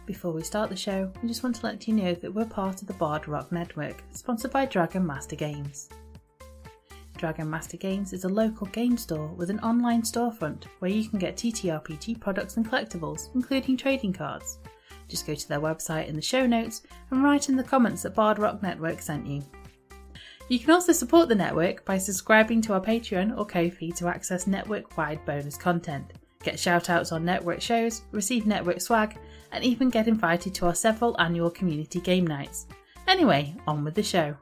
Before we start the show, we just want to let you know that we're part of the Bard Rock Network, sponsored by Dragon Master Games. Dragon Master Games is a local game store with an online storefront where you can get TTRPG products and collectibles, including trading cards. Just go to their website in the show notes and write in the comments that Bard Rock Network sent you. You can also support the network by subscribing to our Patreon or Ko-fi to access network-wide bonus content, get shout-outs on network shows, receive network swag, and even get invited to our several annual community game nights. Anyway, on with the show.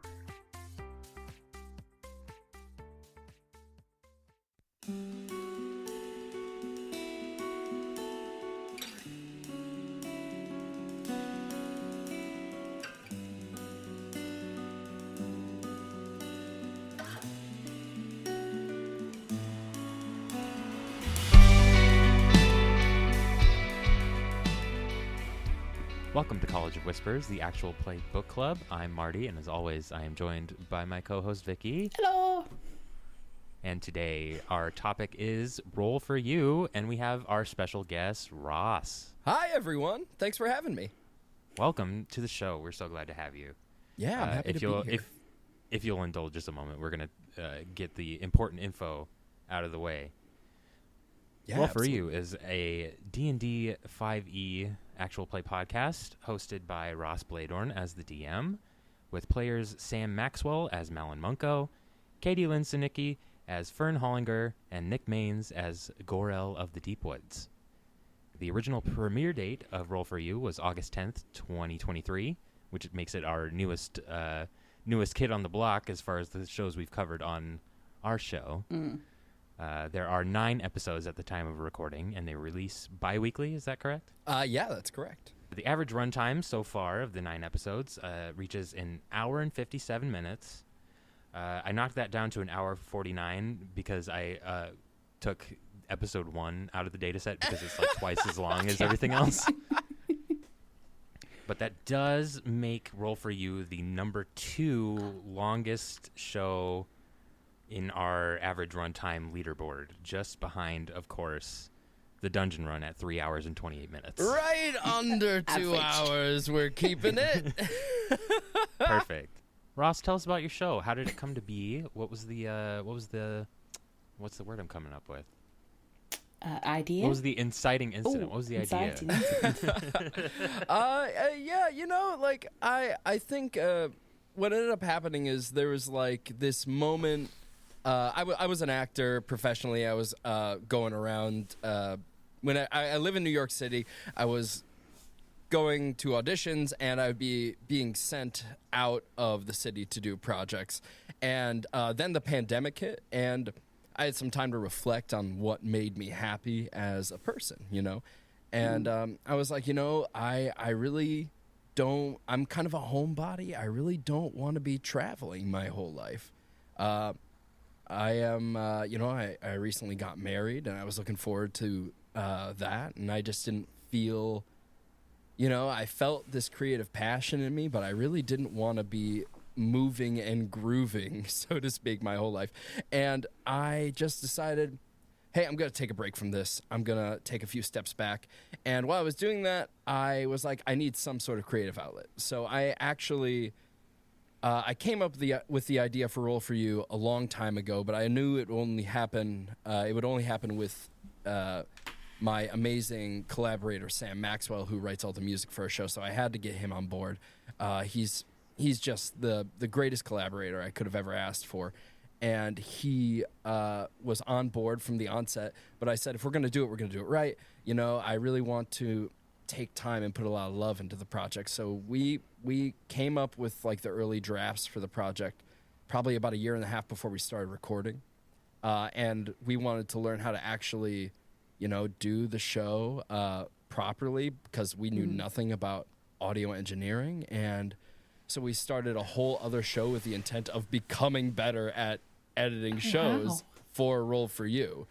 Welcome to College of Whispers, the actual play book club. I'm Marty, and as always, I am joined by my co-host Vicky. Hello! And today, our topic is Roll for You, and we have our special guest, Ross. Hi, everyone. Thanks for having me. Welcome to the show. We're so glad to have you. Yeah, I'm happy to be here. If you'll indulge just a moment, we're going to get the important info out of the way. Yeah, Roll absolutely. for You is a D&D 5e actual play podcast hosted by Ross Bladorn as the DM, with players Sam Maxwell as Malin Munko, Katie Linsenicki as Fern Hollinger, and Nick Maines as Gorel of the Deepwoods. The original premiere date of Roll for You was August 10th, 2023, which makes it our newest kid on the block as far as the shows we've covered on our show. There are 9 episodes at the time of recording, and they release bi-weekly. Is that correct? Yeah, that's correct. The average runtime so far of the 9 episodes reaches an hour and 57 minutes. I knocked that down to an hour 49 because I took episode 1 out of the data set because it's like twice as long as everything else. But that does make Roll for You the number 2 longest show in our average runtime leaderboard, just behind, of course, the Dungeon Run at 3 hours and 28 minutes. Right under 2 hours. We're keeping it. Perfect. Ross, tell us about your show. How did it come to be? What's the word I'm coming up with? Idea? What was the inciting incident? What was the idea? I think what ended up happening is there was like this moment. I was an actor professionally. I was going around. When I live in New York City, I was going to auditions, and I would be being sent out of the city to do projects. And then the pandemic hit, and I had some time to reflect on what made me happy as a person, you know? And I was like, I really don't, I'm kind of a homebody. I really don't want to be traveling my whole life. I am, I recently got married, and I was looking forward to that, and I just didn't feel, I felt this creative passion in me, but I really didn't want to be moving and grooving, so to speak, my whole life. And I just decided, hey, I'm going to take a break from this. I'm going to take a few steps back. And while I was doing that, I was like, I need some sort of creative outlet. So I actually... I came up with the idea for Roll for You a long time ago, but I knew it would only happen with my amazing collaborator Sam Maxwell, who writes all the music for our show. So I had to get him on board. He's just the greatest collaborator I could have ever asked for, and he was on board from the onset. But I said, if we're going to do it, we're going to do it right. I really want to take time and put a lot of love into the project. So we came up with like the early drafts for the project probably about 1.5 years before we started recording. And we wanted to learn how to actually, do the show properly because we knew nothing about audio engineering. And so we started a whole other show with the intent of becoming better at editing shows for Roll for You.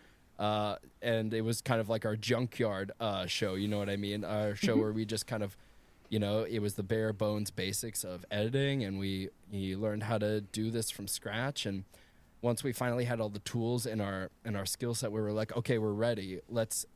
And it was kind of like our junkyard show, you know what I mean? Our show where we just kind of, it was the bare bones basics of editing, and we learned how to do this from scratch. And once we finally had all the tools in our skill set, we were like, okay, we're ready. Let's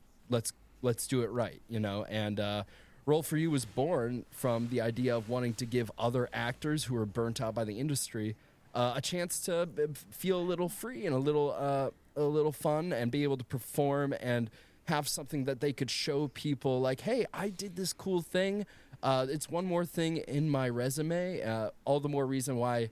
do it right, And Roll For You was born from the idea of wanting to give other actors who are burnt out by the industry a chance to feel a little free and a little fun and be able to perform and have something that they could show people like, hey, I did this cool thing. It's one more thing in my resume. All the more reason why,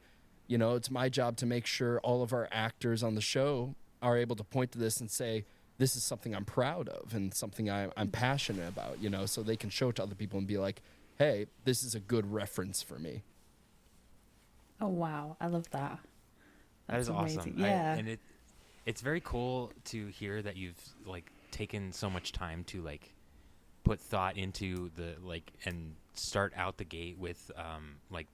it's my job to make sure all of our actors on the show are able to point to this and say, this is something I'm proud of and something I'm passionate about, so they can show it to other people and be like, hey, this is a good reference for me. Oh, wow. I love that. That is amazing. awesome. Yeah. And it's very cool to hear that you've taken so much time to put thought into and start out the gate with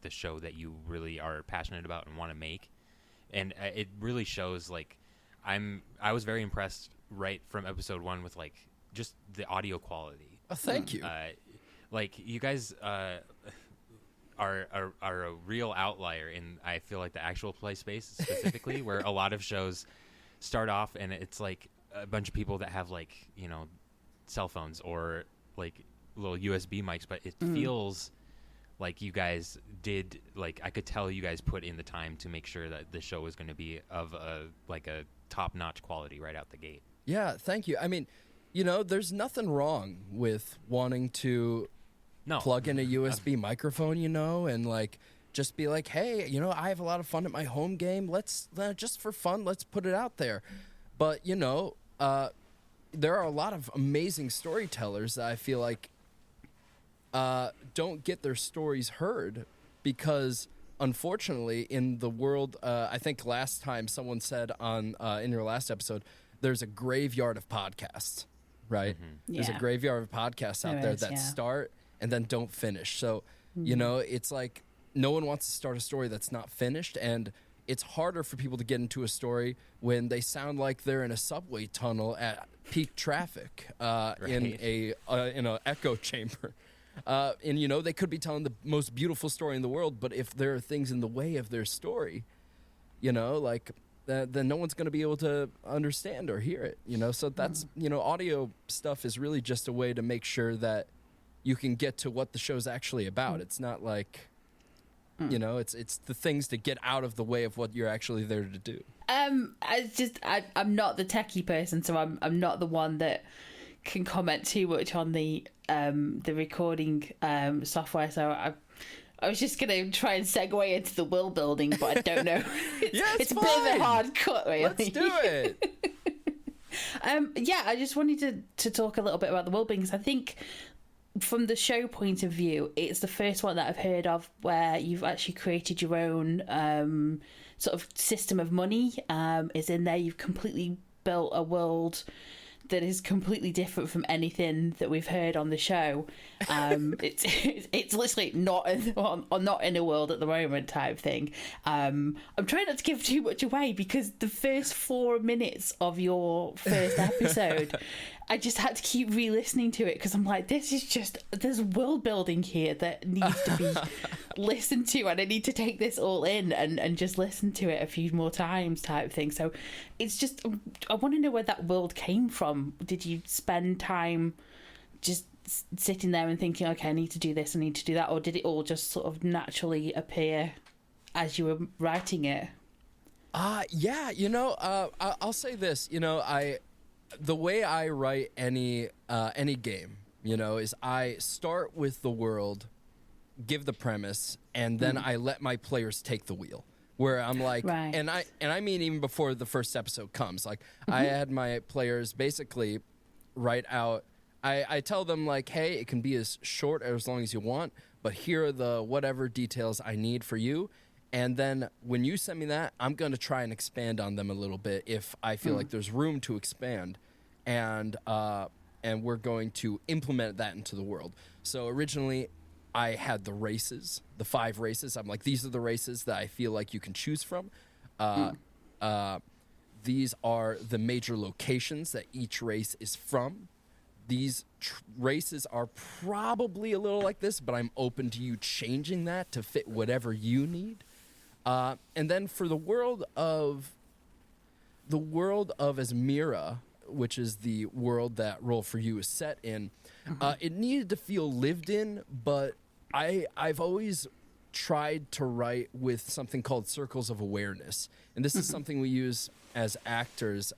the show that you really are passionate about and want to make. And it really shows. I was very impressed right from episode 1 with just the audio quality. Oh, thank you. You guys are a real outlier in, I feel the actual play space specifically, where a lot of shows start off and it's a bunch of people that have cell phones or little USB mics, but it feels like you guys did, I could tell you guys put in the time to make sure that the show was going to be of a top-notch quality right out the gate. Yeah, thank you. I mean, there's nothing wrong with wanting to plug in a USB microphone, and just be like, hey, I have a lot of fun at my home game. Let's just for fun, let's put it out there. But, there are a lot of amazing storytellers that I feel like don't get their stories heard because, unfortunately, in the world, I think last time someone said on in your last episode, there's a graveyard of podcasts, right? Mm-hmm. There's a graveyard of podcasts out there that start and then don't finish. So, it's like no one wants to start a story that's not finished, and it's harder for people to get into a story when they sound like they're in a subway tunnel at peak traffic in an echo chamber. And, they could be telling the most beautiful story in the world, but if there are things in the way of their story, then no one's going to be able to understand or hear it, So that's, audio stuff is really just a way to make sure that you can get to what the show's actually about. It's not it's the things to get out of the way of what you're actually there to do. I'm not the techie person, so I'm not the one that can comment too much on the recording software. So I was just gonna try and segue into the world building, but I don't know. It's a bit of a hard cut, really. Let's do it. I just wanted to talk a little bit about the world building, because I think from the show point of view, it's the first one that I've heard of where you've actually created your own sort of system of money. Is in there. You've completely built a world that is completely different from anything that we've heard on the show. It's literally not in a world at the moment type thing. I'm trying not to give too much away, because the first 4 minutes of your first episode, I just had to keep re-listening to it, because I'm like, there's world building here that needs to be listened to, and I need to take this all in and just listen to it a few more times type thing. So it's just, I want to know where that world came from. Did you spend time just sitting there and thinking, okay, I need to do this, I need to do that, or did it all just sort of naturally appear as you were writing it? Yeah, I'll say this, the way I write any game, is I start with the world, give the premise, and then I let my players take the wheel. Where I'm like, right. and I mean even before the first episode comes, I had my players basically write out. I tell them hey, it can be as short or as long as you want, but here are the whatever details I need for you. And then when you send me that, I'm going to try and expand on them a little bit if I feel like there's room to expand. And we're going to implement that into the world. So originally, I had the races, the 5 races. I'm like, these are the races that I feel like you can choose from. These are the major locations that each race is from. These races are probably a little like this, but I'm open to you changing that to fit whatever you need. And then for the world of Asmira, which is the world that Roll for You is set in, it needed to feel lived in, but I've always tried to write with something called circles of awareness. And this is something we use as actors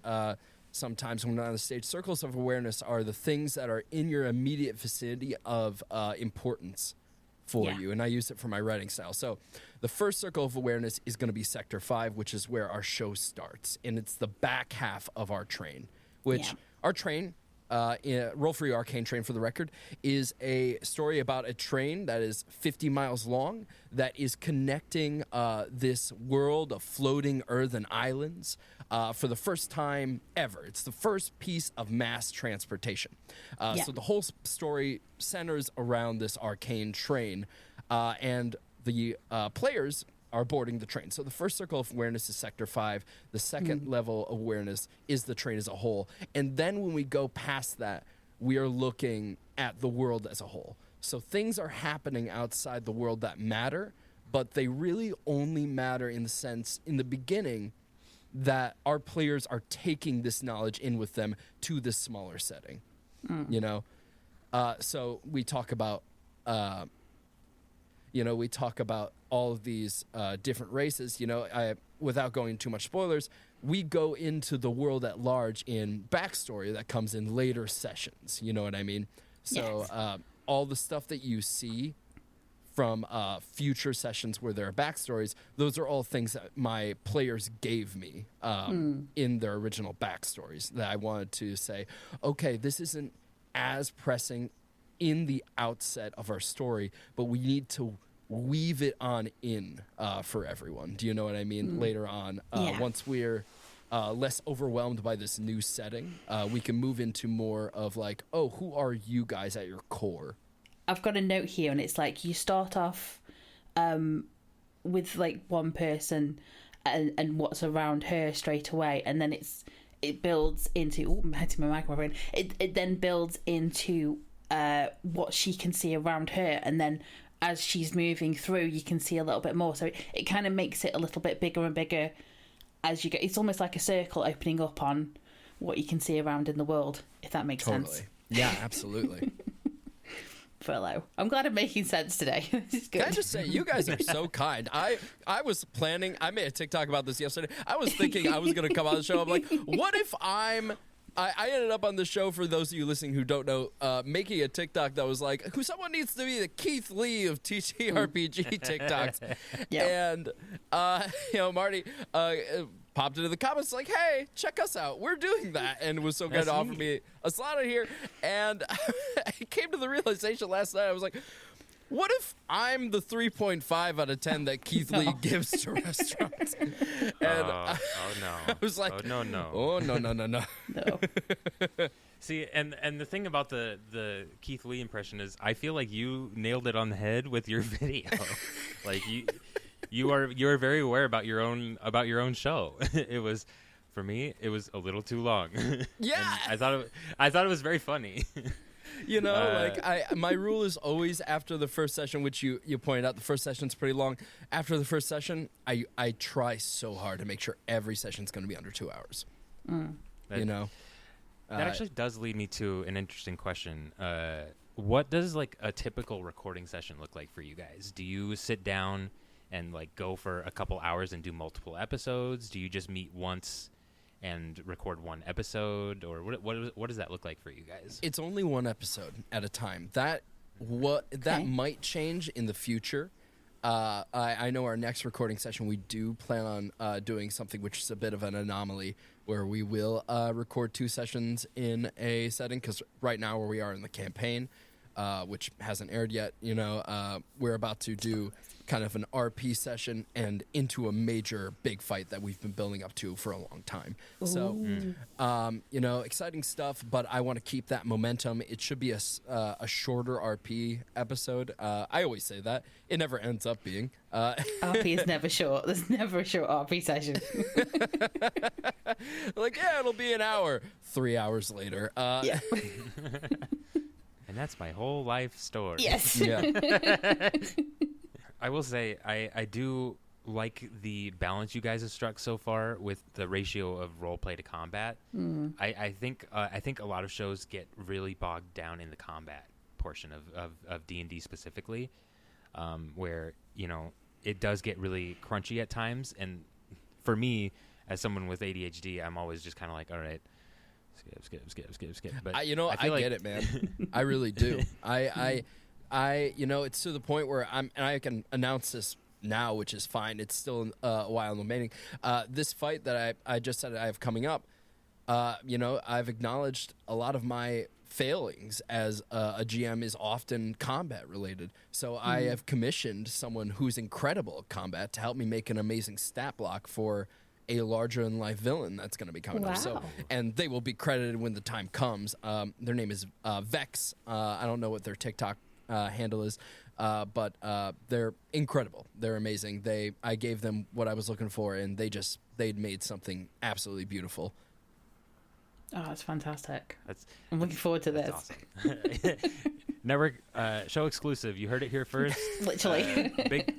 sometimes when we're on the stage. Circles of awareness are the things that are in your immediate vicinity of importance for you. And I use it for my writing style. So the first circle of awareness is going to be Sector 5, which is where our show starts. And it's the back half of our train, which our train, Roll for You Arcane Train, for the record, is a story about a train that is 50 miles long that is connecting this world of floating earthen islands for the first time ever. It's the first piece of mass transportation. So the whole story centers around this arcane train, and the players are boarding the train. So the first circle of awareness is Sector 5. The second level of awareness is the train as a whole. And then when we go past that, we are looking at the world as a whole. So things are happening outside the world that matter, but they really only matter in the sense, in the beginning, that our players are taking this knowledge in with them to this smaller setting. You know? So we talk about... we talk about all of these different races. Without going too much spoilers, we go into the world at large in backstory that comes in later sessions. You know what I mean? So all the stuff that you see from future sessions where there are backstories, those are all things that my players gave me in their original backstories that I wanted to say, okay, this isn't as pressing in the outset of our story, but we need to weave it on in for everyone. Do you know what I mean? Later on, once we're less overwhelmed by this new setting, we can move into more of like, oh, who are you guys at your core? I've got a note here, and it's like you start off with like one person and what's around her straight away, and then it builds into I'm hitting my microphone. It then builds into what she can see around her, and then as she's moving through, you can see a little bit more. So it kind of makes it a little bit bigger and bigger as you go. It's almost like a circle opening up on what you can see around in the world, if that makes sense. Yeah, absolutely. Furlough. I'm glad I'm making sense today. This is good. Can I just say, you guys are so kind. I was planning, I made a TikTok about this yesterday. I was thinking I was going to come on the show. I'm like, what if I ended up on the show, for those of you listening who don't know, making a TikTok that was like, who someone needs to be the Keith Lee of TTRPG TikToks. And, Marty popped into the comments like, hey, check us out. We're doing that. And was so good to offer me a slot in here. And I came to the realization last night. I was like, what if I'm the 3.5 out of 10 that Keith Lee gives to restaurants? And no. I was like, oh, no. Oh, no. No. See, and the thing about the Keith Lee impression is I feel like you nailed it on the head with your video. Like you are very aware about your own show. It was, for me, it was a little too long. Yeah. And I thought it was very funny. My rule is always after the first session, which you pointed out, the first session's pretty long. After the first session, I try so hard to make sure every session's going to be under 2 hours. That actually does lead me to an interesting question. What does like a typical recording session look like for you guys? Do you sit down and like go for a couple hours and do multiple episodes? Do you just meet once and record one episode, or what does that look like for you guys? It's only one episode at a time. That might change in the future. I know our next recording session we do plan on doing something which is a bit of an anomaly, where we will record 2 sessions in a setting, because right now where we are in the campaign, which hasn't aired yet, we're about to do kind of an RP session and into a major big fight that we've been building up to for a long time. Ooh. So, exciting stuff, but I want to keep that momentum. It should be a shorter RP episode. I always say that. It never ends up being. RP is never short. There's never a short RP session. It'll be an hour. 3 hours later. Yeah. And that's my whole life story. Yes. Yeah. I will say I do like the balance you guys have struck so far with the ratio of role play to combat. I think a lot of shows get really bogged down in the combat portion of D&D specifically, where it does get really crunchy at times. And for me, as someone with ADHD, I'm always just kind of like, all right, skip. But I get it, man. I really do. I it's to the point where I can announce this now, which is fine. It's still a while remaining. This fight that I just said I have coming up, I've acknowledged a lot of my failings as a GM is often combat related. So I have commissioned someone who's incredible at combat to help me make an amazing stat block for a larger than life villain that's going to be coming up. So, and they will be credited when the time comes. Their name is Vex. I don't know what their TikTok handle is, but they're incredidible. They're amazing. I gave them what I was looking for, and they'd made something absolutely beautiful. Oh, that's fantastic. I'm looking forward to this. Awesome. Network show exclusive. You heard it here first. Literally. Big.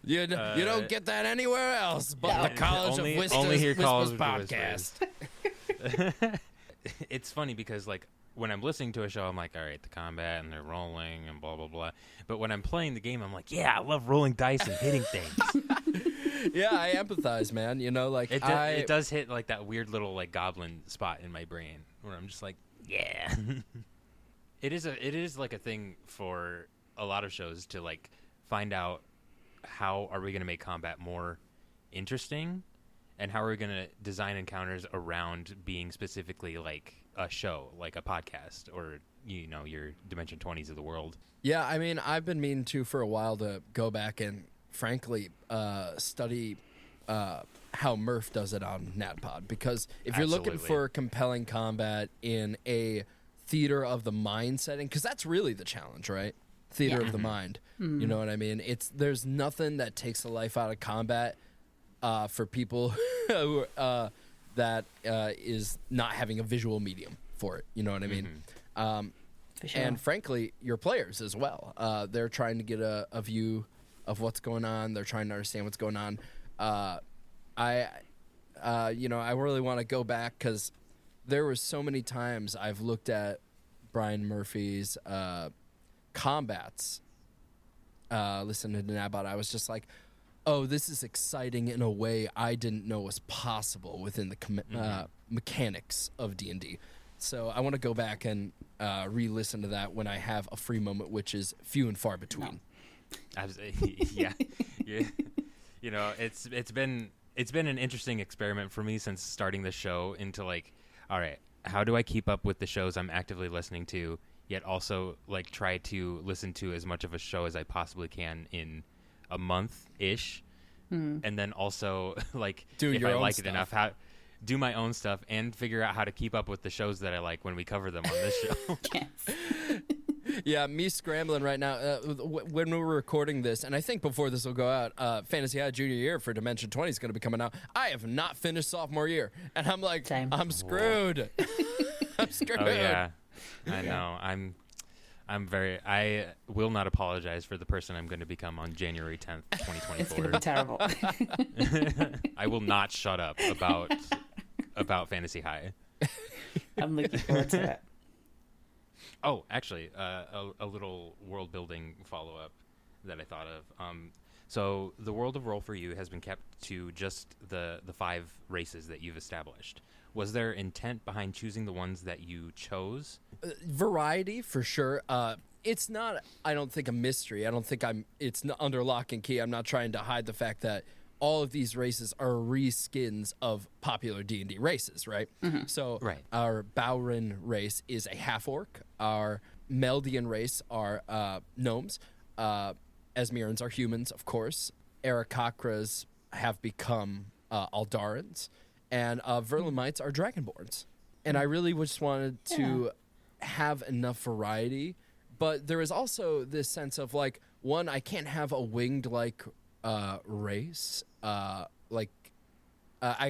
You don't get that anywhere else but the College of Whispers, only here College podcast. It's funny because when I'm listening to a show, I'm like, all right, the combat and they're rolling and blah, blah, blah. But when I'm playing the game, I'm like, yeah, I love rolling dice and hitting things. Yeah, I empathize, man. It does hit that weird little goblin spot in my brain where I'm just like, yeah. It is a thing for a lot of shows to find out how are we going to make combat more interesting, and how are we going to design encounters around being specifically a show, like a podcast, or your Dimension 20s of the world. Yeah, I mean, I've been meaning to for a while to go back and frankly study how Murph does it on NatPod, because if you're looking for compelling combat in a theater of the mind setting, because that's really the challenge, right? Theater of the mind. You know what I mean? There's nothing that takes the life out of combat for people who that is not having a visual medium for it. You know what I mean? For sure. And frankly, your players as well. They're trying to get a view of what's going on. They're trying to understand what's going on. I really want to go back, because there were so many times I've looked at Brian Murphy's combats, listening to NatPod. I was just like, oh, this is exciting in a way I didn't know was possible within the mechanics of D&D. So I want to go back and re-listen to that when I have a free moment, which is few and far between. Yeah. It's been an interesting experiment for me since starting the show into all right, how do I keep up with the shows I'm actively listening to, yet also try to listen to as much of a show as I possibly can in a month-ish, and then also if I like it enough, do my own stuff and figure out how to keep up with the shows that I like when we cover them on this show. Yes. Yeah, me scrambling right now. When we were recording this, and I think before this will go out, Fantasy High Junior Year for Dimension 20 is going to be coming out. I have not finished sophomore year, and I'm like, Same. I'm screwed. I'm screwed. Oh yeah, I know. I will not apologize for the person I'm going to become on January 10th, 2024. It's going to be terrible. I will not shut up about Fantasy High. I'm looking forward to it. Oh, actually, a little world building follow up that I thought of. So the world of Roll for You has been kept to just the 5 races that you've established. Was there intent behind choosing the ones that you chose? Variety, for sure. It's not, I don't think, a mystery. I don't think it's under lock and key. I'm not trying to hide the fact that all of these races are reskins of popular D&D races, right? Mm-hmm. So our Bowrin race is a half-orc. Our Meldian race are gnomes. Esmerans are humans, of course. Aarakocras have become Aldarans. And Verlamites are Dragonborns. And I really just wanted to have enough variety. But there is also this sense of, one, I can't have a winged-like race. I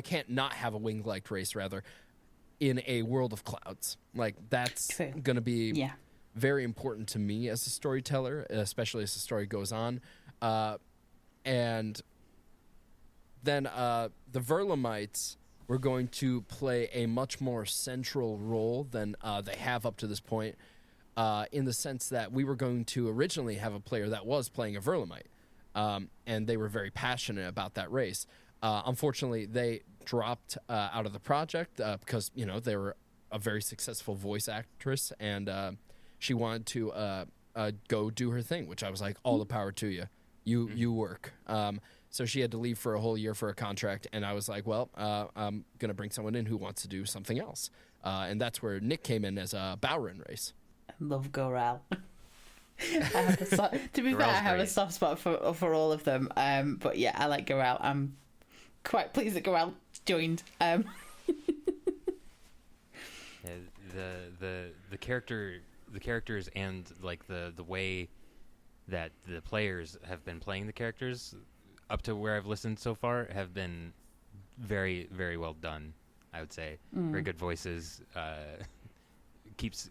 can't not have a winged-like race, rather, in a world of clouds. That's going to be very important to me as a storyteller, especially as the story goes on. And then the Verlamites were going to play a much more central role than they have up to this point, in the sense that we were going to originally have a player that was playing a Verlamite, and they were very passionate about that race. Unfortunately, they dropped out of the project because, you know, they were a very successful voice actress, and she wanted to go do her thing, which I was like, all the power to you. You work. So she had to leave for a whole year for a contract, and I was like, well, I'm going to bring someone in who wants to do something else. And that's where Nick came in as a Bowrin race. I love Goral. To be fair, I have a soft spot for all of them. But yeah, I like Goral. I'm quite pleased that Goral joined. Yeah, the characters and like the way that the players have been playing the characters up to where I've listened so far have been very, very well done. I would say very good voices. Keeps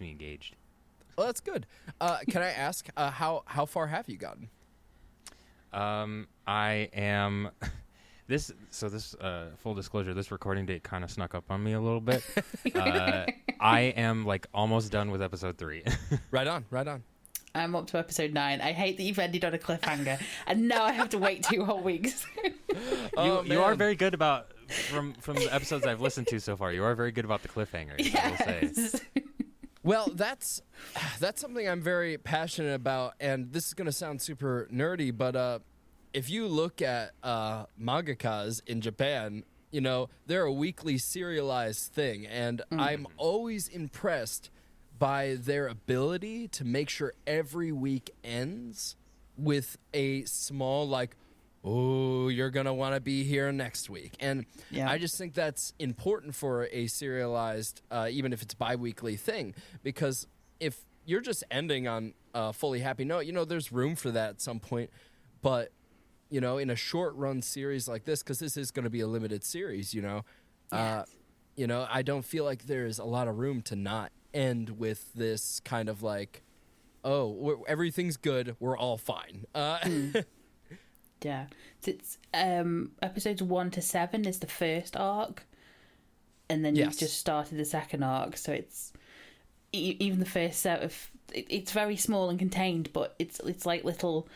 me engaged. Well, that's good. Can I ask how far have you gotten? I am. This full disclosure, this recording date kind of snuck up on me a little bit. I am like almost done with episode 3. Right on. I'm up to episode 9. I hate that you've ended on a cliffhanger, and now I have to wait 2 whole weeks. You are very good about from the episodes I've listened to so far. You are very good about the cliffhangers. Yes. I will say. Well, that's something I'm very passionate about, and this is going to sound super nerdy, but if you look at mangakas in Japan, you know, they're a weekly serialized thing, and I'm always impressed by their ability to make sure every week ends with a small, like, oh, you're going to want to be here next week. And Yeah. I just think that's important for a serialized, even if it's bi-weekly thing, because if you're just ending on a fully happy note, you know, there's room for that at some point. But, you know, in a short run series like this, because this is going to be a limited series, you know, you know, I don't feel like there's a lot of room to not end with this kind of like, oh, everything's good, we're all fine. Yeah. So it's episodes 1 to 7 is the first arc, and then you've just started the second arc. So it's even the first set of it's very small and contained, but it's like little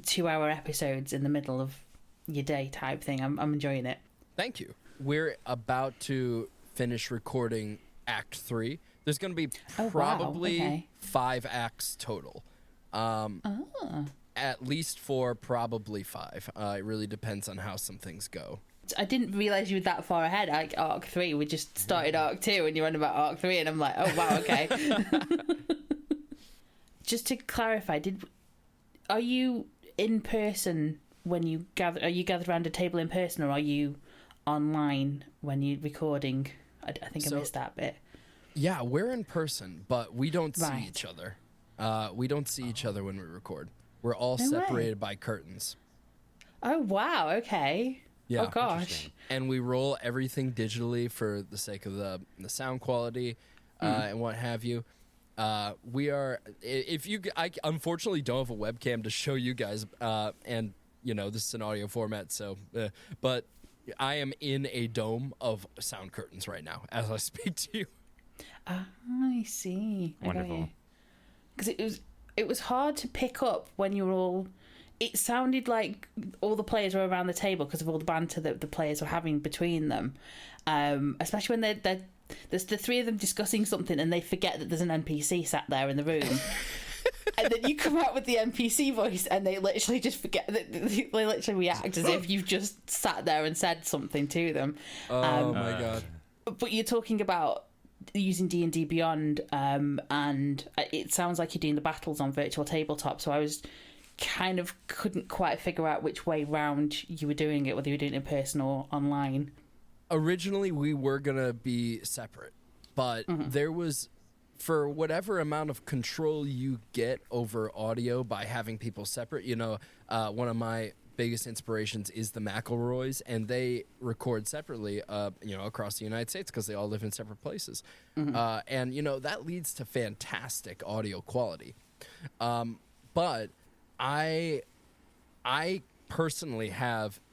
2-hour episodes in the middle of your day type thing. I'm enjoying it. Thank you. We're about to finish recording Act 3. There's going to be probably 5 acts total. At least 4, probably 5. It really depends on how some things go. I didn't realise you were that far ahead. Like Arc 3, we just started Arc 2 and you're on about Arc 3, and I'm like, oh wow, okay. Just to clarify, are you in person when you gather? Are you gathered around a table in person, or are you online when you're recording? I think I missed that bit. Yeah, we're in person, but we don't see each other. We don't see each other when we record. We're all separated by curtains. Oh, wow. Okay. Yeah. Oh, gosh. And we roll everything digitally for the sake of the sound quality and what have you. We are, I unfortunately don't have a webcam to show you guys, and, you know, this is an audio format, so, but I am in a dome of sound curtains right now as I speak to you. I see. Wonderful. Because it was hard to pick up when you were all. It sounded like all the players were around the table because of all the banter that the players were having between them, especially when there's the 3 of them discussing something and they forget that there's an NPC sat there in the room. And then you come out with the NPC voice and they literally just forget that they literally react as if you've just sat there and said something to them. Oh my god. But you're talking about using D&D Beyond, and it sounds like you're doing the battles on virtual tabletop, so I was kind of couldn't quite figure out which way round you were doing it, whether you were doing it in person or online. Originally we were gonna be separate, but there was, for whatever amount of control you get over audio by having people separate, you know, one of my biggest inspirations is the McElroys, and they record separately, you know, across the United States because they all live in separate places. And, you know, that leads to fantastic audio quality. But I personally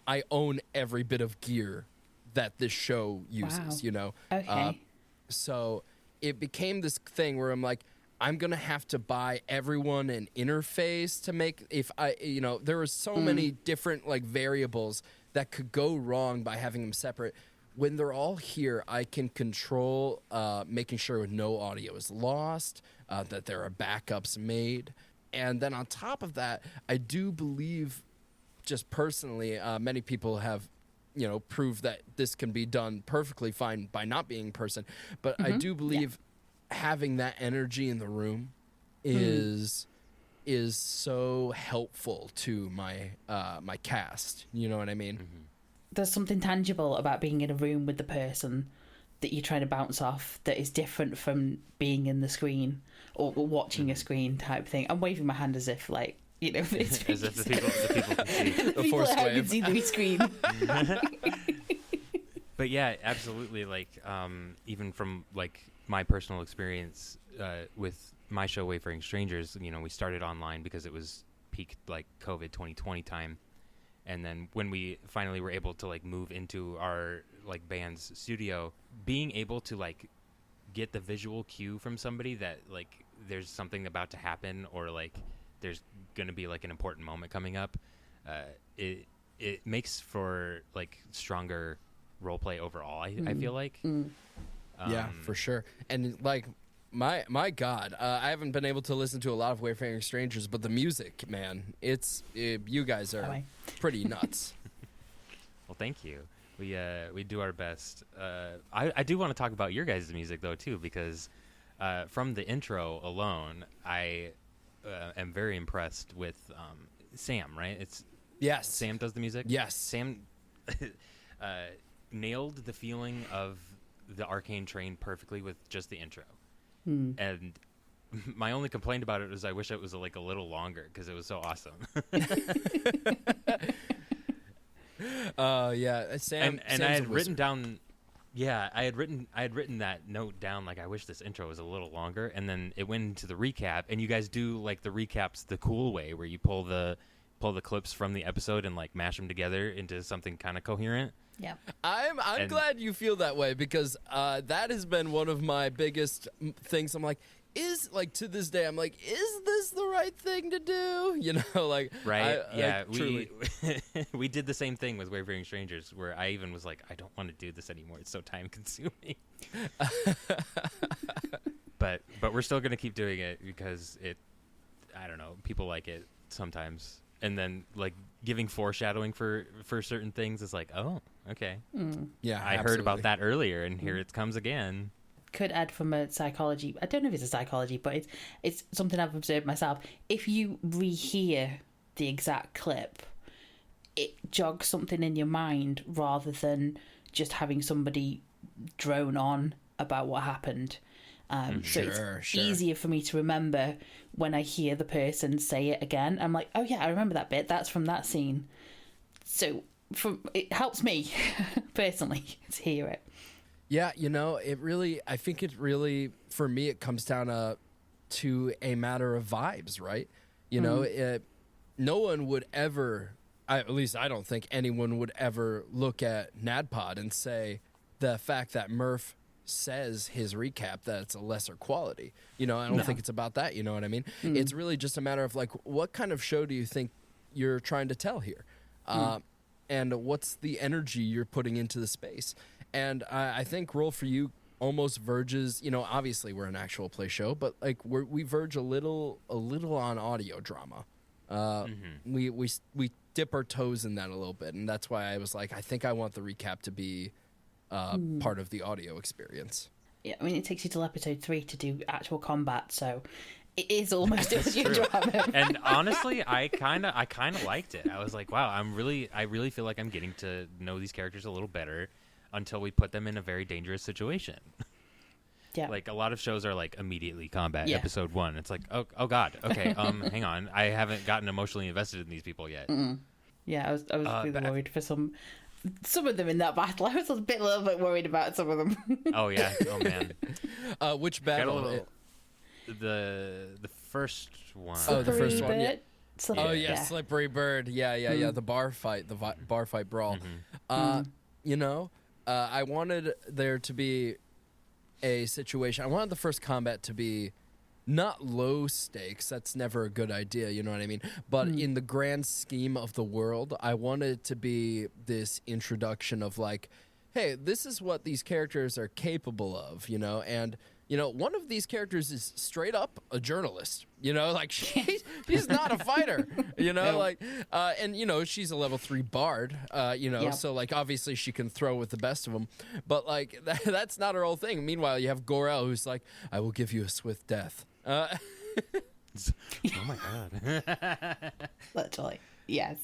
I own every bit of gear that this show uses, Wow. you know? Okay. So it became this thing where I'm like, I'm going to have to buy everyone an interface to make, there were so many different like variables that could go wrong by having them separate. When they're all here, I can control making sure no audio is lost, that there are backups made. And then on top of that, I do believe, just personally, many people have, proved that this can be done perfectly fine by not being in person. But I do believe having that energy in the room is so helpful to my my cast. You know what I mean? Mm-hmm. There's something tangible about being in a room with the person that you're trying to bounce off that is different from being in the screen or watching a screen type thing. I'm waving my hand as if, like, it's As if the people can see. the people force at home can wave. see the screen. But yeah, absolutely. Like, even from like my personal experience with my show, Wayfaring Strangers, we started online because it was peak like COVID 2020 time. And then when we finally were able to like move into our like band's studio, being able to like get the visual cue from somebody that like there's something about to happen or like there's going to be like an important moment coming up, it makes for like stronger role play overall. I feel like. Yeah, for sure. And like my God, I haven't been able to listen to a lot of Wayfaring Strangers, but the music, man, you guys are pretty nuts. Well, thank you. We do our best. I do want to talk about your guys' music though too, because from the intro alone, I am very impressed with Sam. Right? Yes. Sam does the music. Yes. Sam nailed the feeling of the Arcane Train perfectly with just the intro. And my only complaint about it is I wish it was like a little longer because it was so awesome. Yeah, Sam. And Sam's I a had written wizard. down, I had written that note down. Like I wish this intro was a little longer. And then it went into the recap, and you guys do like the recaps the cool way, where you pull the clips from the episode and like mash them together into something kind of coherent. Yeah. I'm glad you feel that way because that has been one of my biggest things. I'm like, to this day, I'm like, is this the right thing to do? Like, Right? truly. We did the same thing with Wayfaring Strangers, where I even was like, I don't want to do this anymore. It's so time consuming. but we're still gonna keep doing it because I don't know, people like it sometimes. And then like giving foreshadowing for certain things is like, oh, okay. Yeah, I heard about that earlier, and here it comes again. Could add from a psychology. I don't know if it's a psychology, but it's something I've observed myself. If you rehear the exact clip, it jogs something in your mind rather than just having somebody drone on about what happened. So it's easier for me to remember when I hear the person say it again. I'm like, oh yeah, I remember that bit. That's from that scene. So it helps me personally to hear it. Yeah, I think it really, for me, it comes down to a matter of vibes, right? No one would ever, at least I don't think anyone would ever look at NADPOD and say the fact that Murph says his recap that it's a lesser quality. I don't think it's about that. You know what I mean? It's really just a matter of like, what kind of show do you think you're trying to tell here? And what's the energy you're putting into the space? And I think Roll for You almost verges, obviously we're an actual play show, but like we verge a little on audio drama. We dip our toes in that a little bit, and that's why I was like, I think I want the recap to be part of the audio experience. Yeah, I mean, it takes you till episode 3 to do actual combat, so it is almost audio drama. And honestly, I kind of liked it. I was like, wow, I really feel like I'm getting to know these characters a little better until we put them in a very dangerous situation. Yeah. Like a lot of shows are like immediately combat, Yeah. episode 1. It's like, oh God, okay, hang on, I haven't gotten emotionally invested in these people yet. Yeah, I was really worried for some of them in that battle. I was a little bit worried about some of them. Oh yeah, oh man. Which Got a battle? little, the first one. Oh, the first one, yeah. Oh yeah, Slippery Bird. Yeah. The bar fight, bar fight brawl. You know, I wanted there to be a situation. I wanted the first combat to be not low stakes. That's never a good idea. You know what I mean? But in the grand scheme of the world, I wanted it to be this introduction of like, hey, this is what these characters are capable of. You know, and you know, one of these characters is straight up a journalist, you know, like she's not a fighter, you know, like, and, you know, she's a level 3 bard, you know, so like obviously she can throw with the best of them, but like that's not her whole thing. Meanwhile, you have Gor-El who's like, I will give you a swift death. Oh my God. Literally. Yes.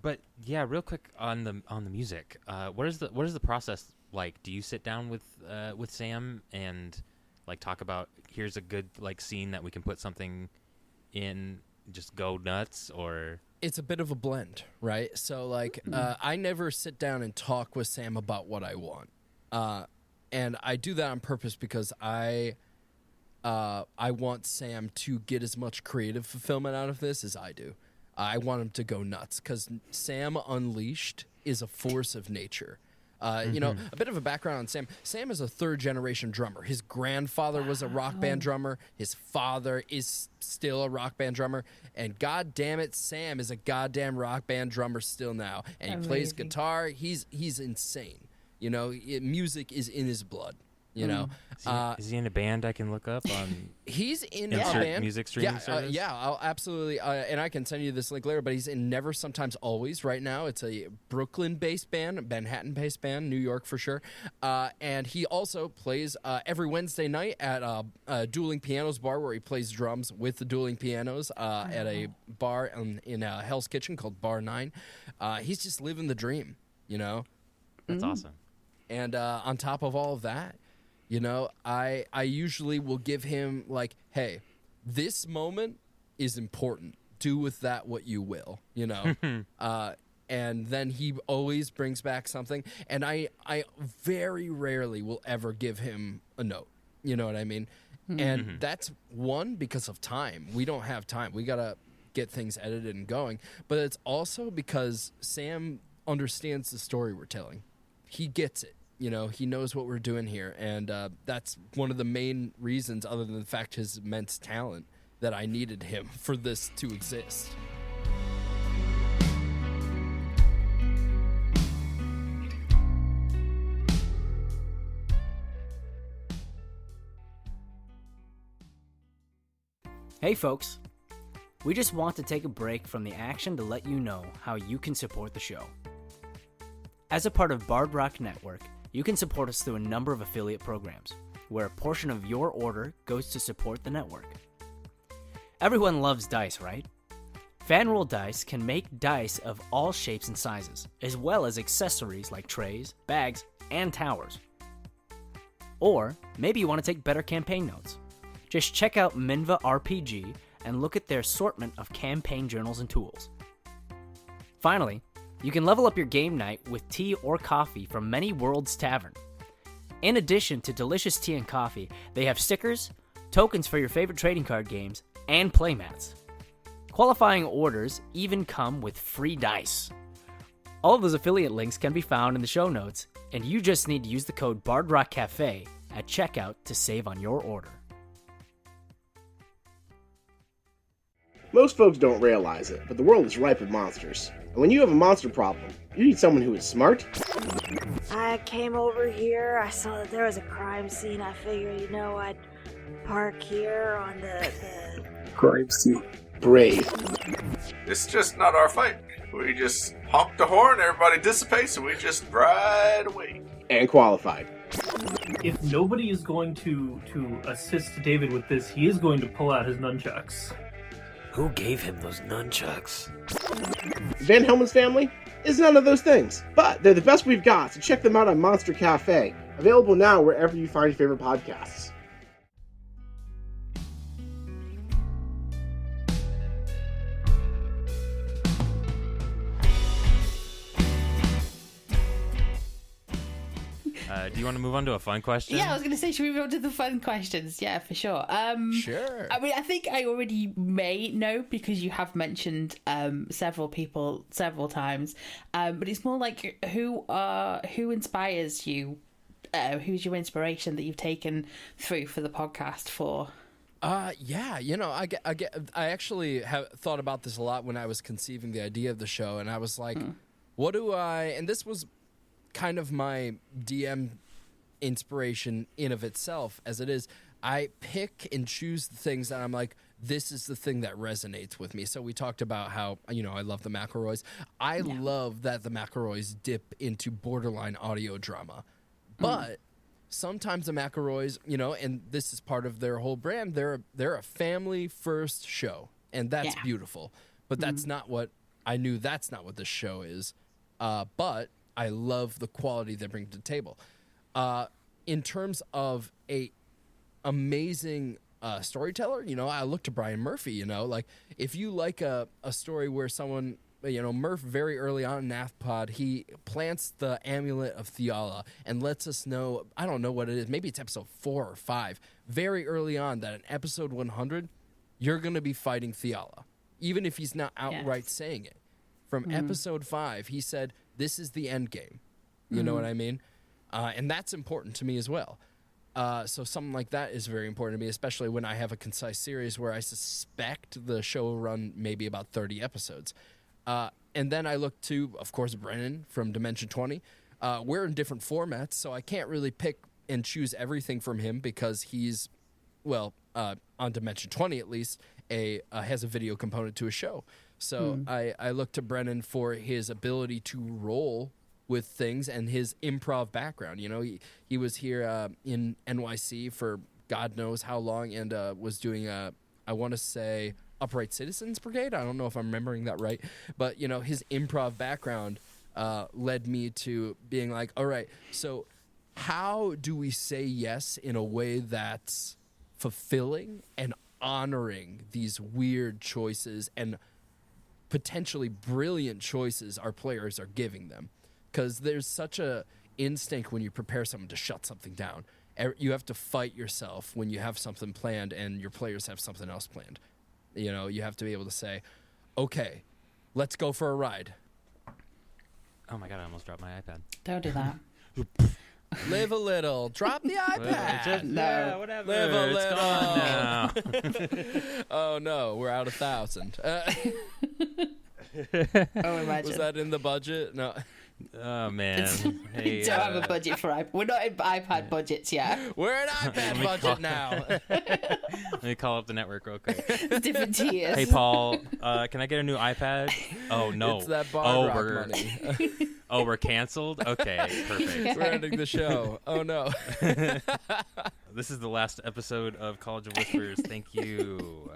But yeah, real quick on the music, what is the process like? Do you sit down with Sam and like talk about here's a good like scene that we can put something in, just go nuts? Or it's a bit of a blend, right? So like I never sit down and talk with Sam about what I want, and I do that on purpose because I want Sam to get as much creative fulfillment out of this as I do. I want him to go nuts because Sam Unleashed is a force of nature. You know, a bit of a background on Sam. Sam is a 3rd-generation drummer. His grandfather was a rock band drummer. His father is still a rock band drummer. And god damn it, Sam is a goddamn rock band drummer still now. And he plays guitar. He's insane. You know, music is in his blood. You know, is he in a band I can look up on? He's in a insert band. Music streaming service? I'll absolutely. And I can send you this link later. But he's in Never, Sometimes, Always right now. It's a Brooklyn-based band, Manhattan-based band, New York for sure. And he also plays every Wednesday night at a Dueling Pianos bar where he plays drums with the Dueling Pianos at a bar in Hell's Kitchen called Bar 9. He's just living the dream, you know. That's awesome. And on top of all of that, you know, I usually will give him like, hey, this moment is important. Do with that what you will, you know. And then he always brings back something. And I very rarely will ever give him a note. You know what I mean? And that's one, because of time. We don't have time. We got to get things edited and going. But it's also because Sam understands the story we're telling. He gets it. You know, he knows what we're doing here, and that's one of the main reasons, other than the fact his immense talent, that I needed him for this to exist. Hey folks, we just want to take a break from the action to let you know how you can support the show. As a part of Bard Rock Network, you can support us through a number of affiliate programs, where a portion of your order goes to support the network. Everyone loves dice, right? FanRoll Dice can make dice of all shapes and sizes, as well as accessories like trays, bags, and towers. Or maybe you want to take better campaign notes. Just check out Minva RPG and look at their assortment of campaign journals and tools. Finally, you can level up your game night with tea or coffee from Many Worlds Tavern. In addition to delicious tea and coffee, they have stickers, tokens for your favorite trading card games, and playmats. Qualifying orders even come with free dice. All of those affiliate links can be found in the show notes, and you just need to use the code BardRockCafe at checkout to save on your order. Most folks don't realize it, but the world is ripe with monsters. And when you have a monster problem, you need someone who is smart. I came over here, I saw that there was a crime scene. I figured, you know, I'd park here on the Crime scene. Brave. It's just not our fight. We just honk the horn, everybody dissipates, and we just ride away. And qualified. If nobody is going to assist David with this, he is going to pull out his nunchucks. Who gave him those nunchucks? Van Helmen's family is none of those things, but they're the best we've got, so check them out on Monster Cafe. Available now wherever you find your favorite podcasts. Do you want to move on to a fun question? Yeah, I was going to say, should we move on to the fun questions? Yeah, for sure. Sure. I mean, I think I already may know because you have mentioned several people several times, but it's more like who inspires you? Who's your inspiration that you've taken through for the podcast for? Yeah, I actually have thought about this a lot when I was conceiving the idea of the show, and I was like, what do I, and this was kind of my DM inspiration in of itself as it is. I pick and choose the things that I'm like, this is the thing that resonates with me. So we talked about how, I love the McElroys. I love that the McElroys dip into borderline audio drama. But sometimes the McElroys, and this is part of their whole brand, they're a family first show, and that's beautiful. But that's not what I knew. That's not what this show is. But I love the quality they bring to the table. In terms of a amazing storyteller, I look to Brian Murphy. Like if you like a story where someone. Murph, very early on in NAFPod, he plants the amulet of Theala and lets us know, I don't know what it is, maybe it's episode 4 or 5, very early on that in episode 100, you're going to be fighting Theala, even if he's not outright saying it. From episode 5, he said, this is the end game. You know what I mean? And that's important to me as well. So something like that is very important to me, especially when I have a concise series where I suspect the show will run maybe about 30 episodes. And then I look to, of course, Brennan from Dimension 20. We're in different formats, so I can't really pick and choose everything from him because he's, on Dimension 20 at least, has a video component to his show. So I look to Brennan for his ability to roll with things and his improv background. He was here in NYC for God knows how long and was doing, I want to say, Upright Citizens Brigade. I don't know if I'm remembering that right, but his improv background led me to being like, all right, so how do we say yes in a way that's fulfilling and honoring these weird choices and potentially brilliant choices our players are giving them? Because there's such a instinct when you prepare someone to shut something down. You have to fight yourself when you have something planned and your players have something else planned. You have to be able to say, okay, let's go for a ride. Oh my God, I almost dropped my iPad. Don't do that. Live a little. Drop the iPad. No, whatever. Live a It's little. gone now. Oh no, we're out 1,000. Imagine. Was that in the budget? No. Oh man. We don't have a budget for iPad. We're not in iPad budgets yet. We're in iPad budget now. Let me call up the network real quick. Different tiers. Hey Paul, can I get a new iPad? Oh no. It's that bar rock money. We're canceled? Okay, perfect. We're ending the show. Oh no. This is the last episode of College of Whispers. Thank you.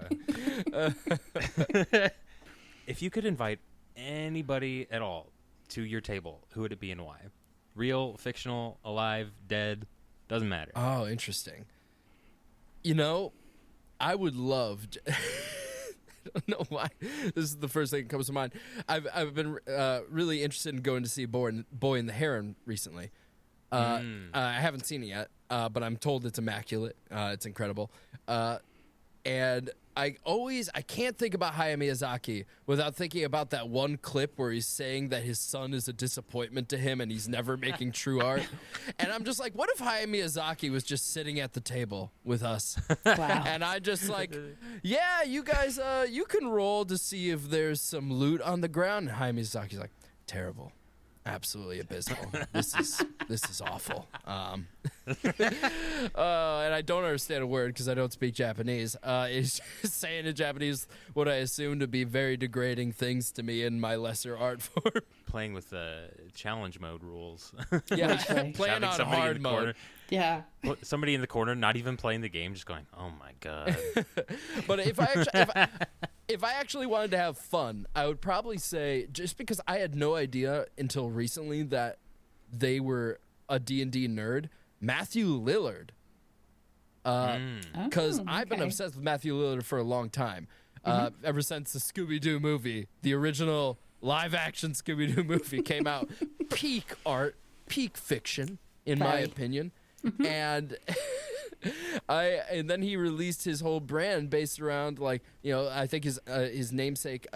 If you could invite anybody at all to your table, who would it be and why? Real, fictional, alive, dead, doesn't matter. Oh, interesting. I would love I don't know why this is the first thing that comes to mind. I've been really interested in going to see Boy and the Heron recently. I haven't seen it yet, but I'm told it's immaculate. It's incredible. And I can't think about Hayao Miyazaki without thinking about that one clip where he's saying that his son is a disappointment to him and he's never making true art. And I'm just like, what if Hayao Miyazaki was just sitting at the table with us? Wow. And I just like, yeah, you guys, you can roll to see if there's some loot on the ground. And Hayao Miyazaki's like, terrible. Absolutely abysmal. This is awful. And I don't understand a word because I don't speak Japanese. It's just saying in Japanese what I assume to be very degrading things to me in my lesser art form. Playing with the challenge mode rules. Yeah, Literally. playing on hard mode. Corner. Yeah. Somebody in the corner, not even playing the game, just going, "Oh my God." But if I actually wanted to have fun, I would probably say, just because I had no idea until recently that they were a D&D nerd, Matthew Lillard. Because I've been obsessed with Matthew Lillard for a long time. Ever since the Scooby-Doo movie, the original live-action Scooby-Doo movie came out. Peak art, peak fiction, in my Very. opinion. And and then he released his whole brand based around, like, you know, I think his namesake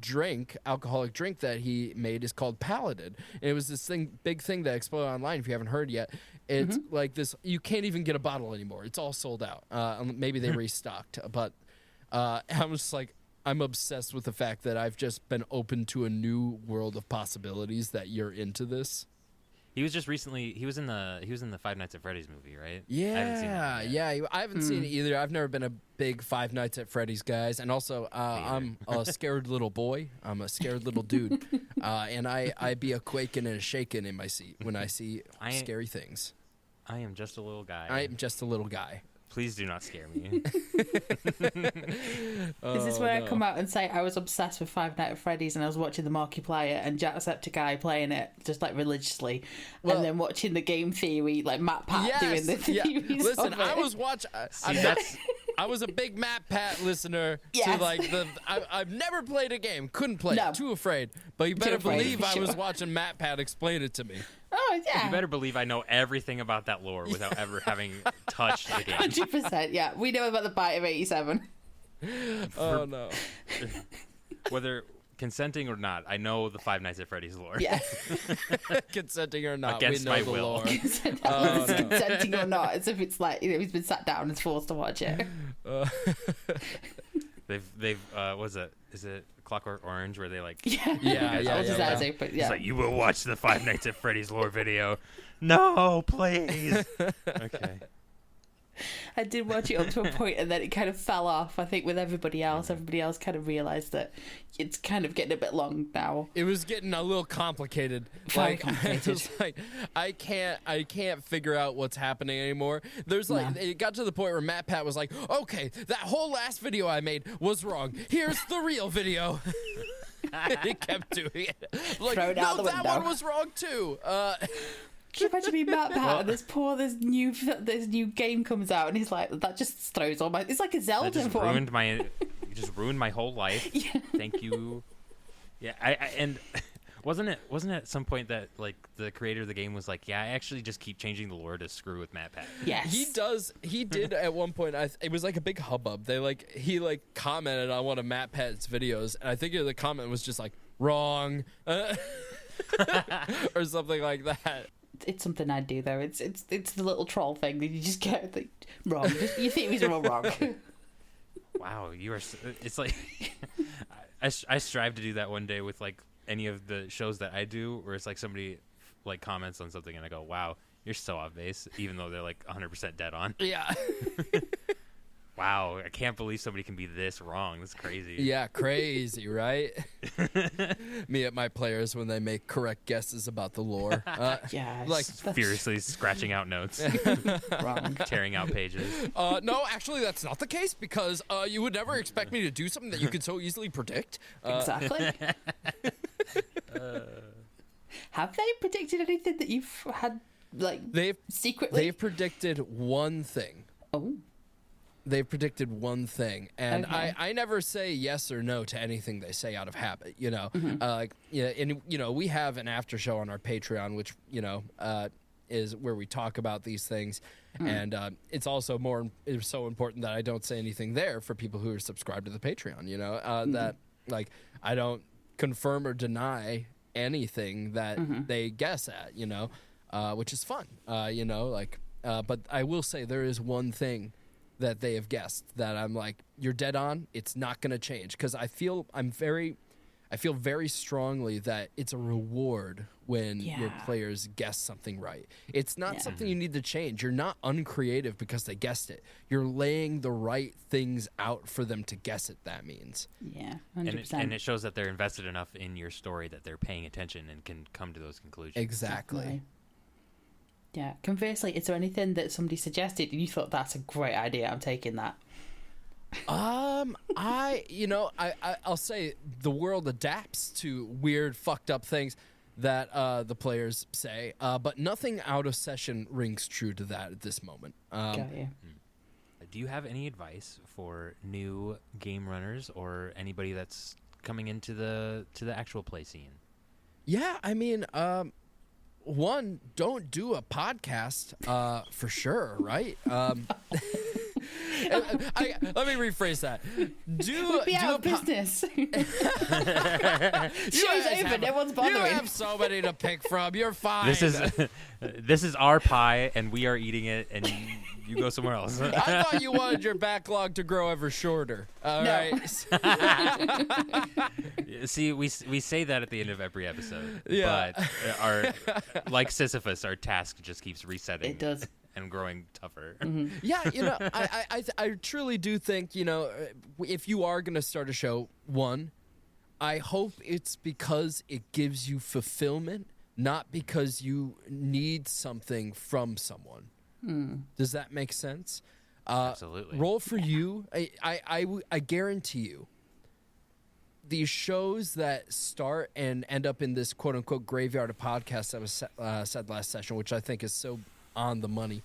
drink, alcoholic drink that he made is called Paladin. And it was this big thing that exploded online. If you haven't heard yet, it's like this. You can't even get a bottle anymore. It's all sold out. Maybe they restocked, but I'm just like, I'm obsessed with the fact that I've just been open to a new world of possibilities. That you're into this. He was just recently. He was in the Five Nights at Freddy's movie, right? Yeah, I haven't seen that yet. I haven't seen it either. I've never been a big Five Nights at Freddy's guys, and also I'm a scared little boy. I'm a scared little dude, and I be a quaking and a shaking in my seat when I see scary things. I am just a little guy. I am just a little guy. Please do not scare me. Is this where I come out and say I was obsessed with Five Nights at Freddy's and I was watching the Markiplier and Jacksepticeye playing it just like religiously, and then watching the game theory, like Matt Pat doing the theories. Listen, of I it. was watching. I was a big Matt Pat listener Yes. to like I've never played a game, couldn't play No. it, too afraid. But you better afraid, believe for I was sure. watching Matt Pat explain it to me. Oh yeah, You better believe I know everything about that lore without ever having touched the game. 100%. Yeah, we know about the bite of 87. Oh no. Whether consenting or not, I know the Five Nights at Freddy's lore. Yes. Consenting or not, Against we know my the will. lore. Whether it's consenting or not, as if it's like, you know, he's been sat down and forced to watch it. They've was it? Is it Clockwork Orange where they like? Yeah, Yeah, Holds his yeah. eyes open, yeah. It's like, you will watch the Five Nights at Freddy's lore video. No, please. Okay. I did watch it up to a point and then it kind of fell off. I think with everybody else kind of realised that it's kind of getting a bit long now. It was getting a little complicated. Very Like, complicated. I was like, I can't figure out what's happening anymore. There's like, No. it got to the point where Matt Pat was like, okay, that whole last video I made was wrong. Here's the real video. And he kept doing it. Like, Throw it no, out the that window. one was wrong too. Can you imagine being Matt Pat and this new game comes out and he's like, that just throws all my... It's like a That Zelda just one. ruined my whole life. Thank you. Yeah, and wasn't it at some point that like the creator of the game was like, yeah, I actually just keep changing the lore to screw with Matt Pat. Yes. He did at one point. It was like a big hubbub. He commented on one of Matt Pat's videos, and I think the comment was just like wrong, or something like that. It's something I do though. It's the little troll thing that you just get wrong. Your theories are all wrong. Wow, you are. It's like I strive to do that one day with like any of the shows that I do, where it's like somebody like comments on something and I go, "Wow, you're so off base," even though they're like 100% dead on. Yeah. Wow, I can't believe somebody can be this wrong. That's crazy. Yeah, crazy, right? Me at my players when they make correct guesses about the lore. Yeah, like Furiously scratching out notes, wrong. tearing out pages. no, actually, that's not the case because you would never expect me to do something that you could so easily predict. Exactly. Have they predicted anything that you've had like secretly? They've predicted one thing. Oh. They've predicted one thing, and Okay. I never say yes or no to anything they say out of habit, you know. Mm-hmm. And you know, we have an after show on our Patreon, which is where we talk about these things, and it's also it's so important that I don't say anything there for people who are subscribed to the Patreon. You know, that like I don't confirm or deny anything that they guess at. You know, which is fun. You know, like, but I will say there is one thing that they have guessed that I'm like, you're dead on. It's not going to change because I feel very strongly that it's a reward when your players guess something right. It's not something you need to change. You're not uncreative because they guessed it. You're laying the right things out for them to guess it. That means 100%. And it shows that they're invested enough in your story that they're paying attention and can come to those conclusions. Exactly. Definitely. Yeah. Conversely, is there anything that somebody suggested and you thought that's a great idea? I'm taking that. I'll say the world adapts to weird, fucked up things that the players say, but nothing out of session rings true to that at this moment. Got you. Do you have any advice for new game runners or anybody that's coming into the actual play scene? Yeah, I mean, one, don't do a podcast for sure, right? Let me rephrase that. We'd be out of business. Show's open, no one's bothering. You have so many to pick from. You're fine. This is our pie, and we are eating it, and you go somewhere else. I thought you wanted your backlog to grow ever shorter. All right. See, we say that at the end of every episode. Yeah. But like Sisyphus, our task just keeps resetting. It does. And growing tougher. Yeah, I truly do think, if you are going to start a show, one, I hope it's because it gives you fulfillment, not because you need something from someone. Does that make sense? Absolutely. Roll for you. I guarantee you, these shows that start and end up in this quote-unquote graveyard of podcasts that was said last session, which I think is so on the money,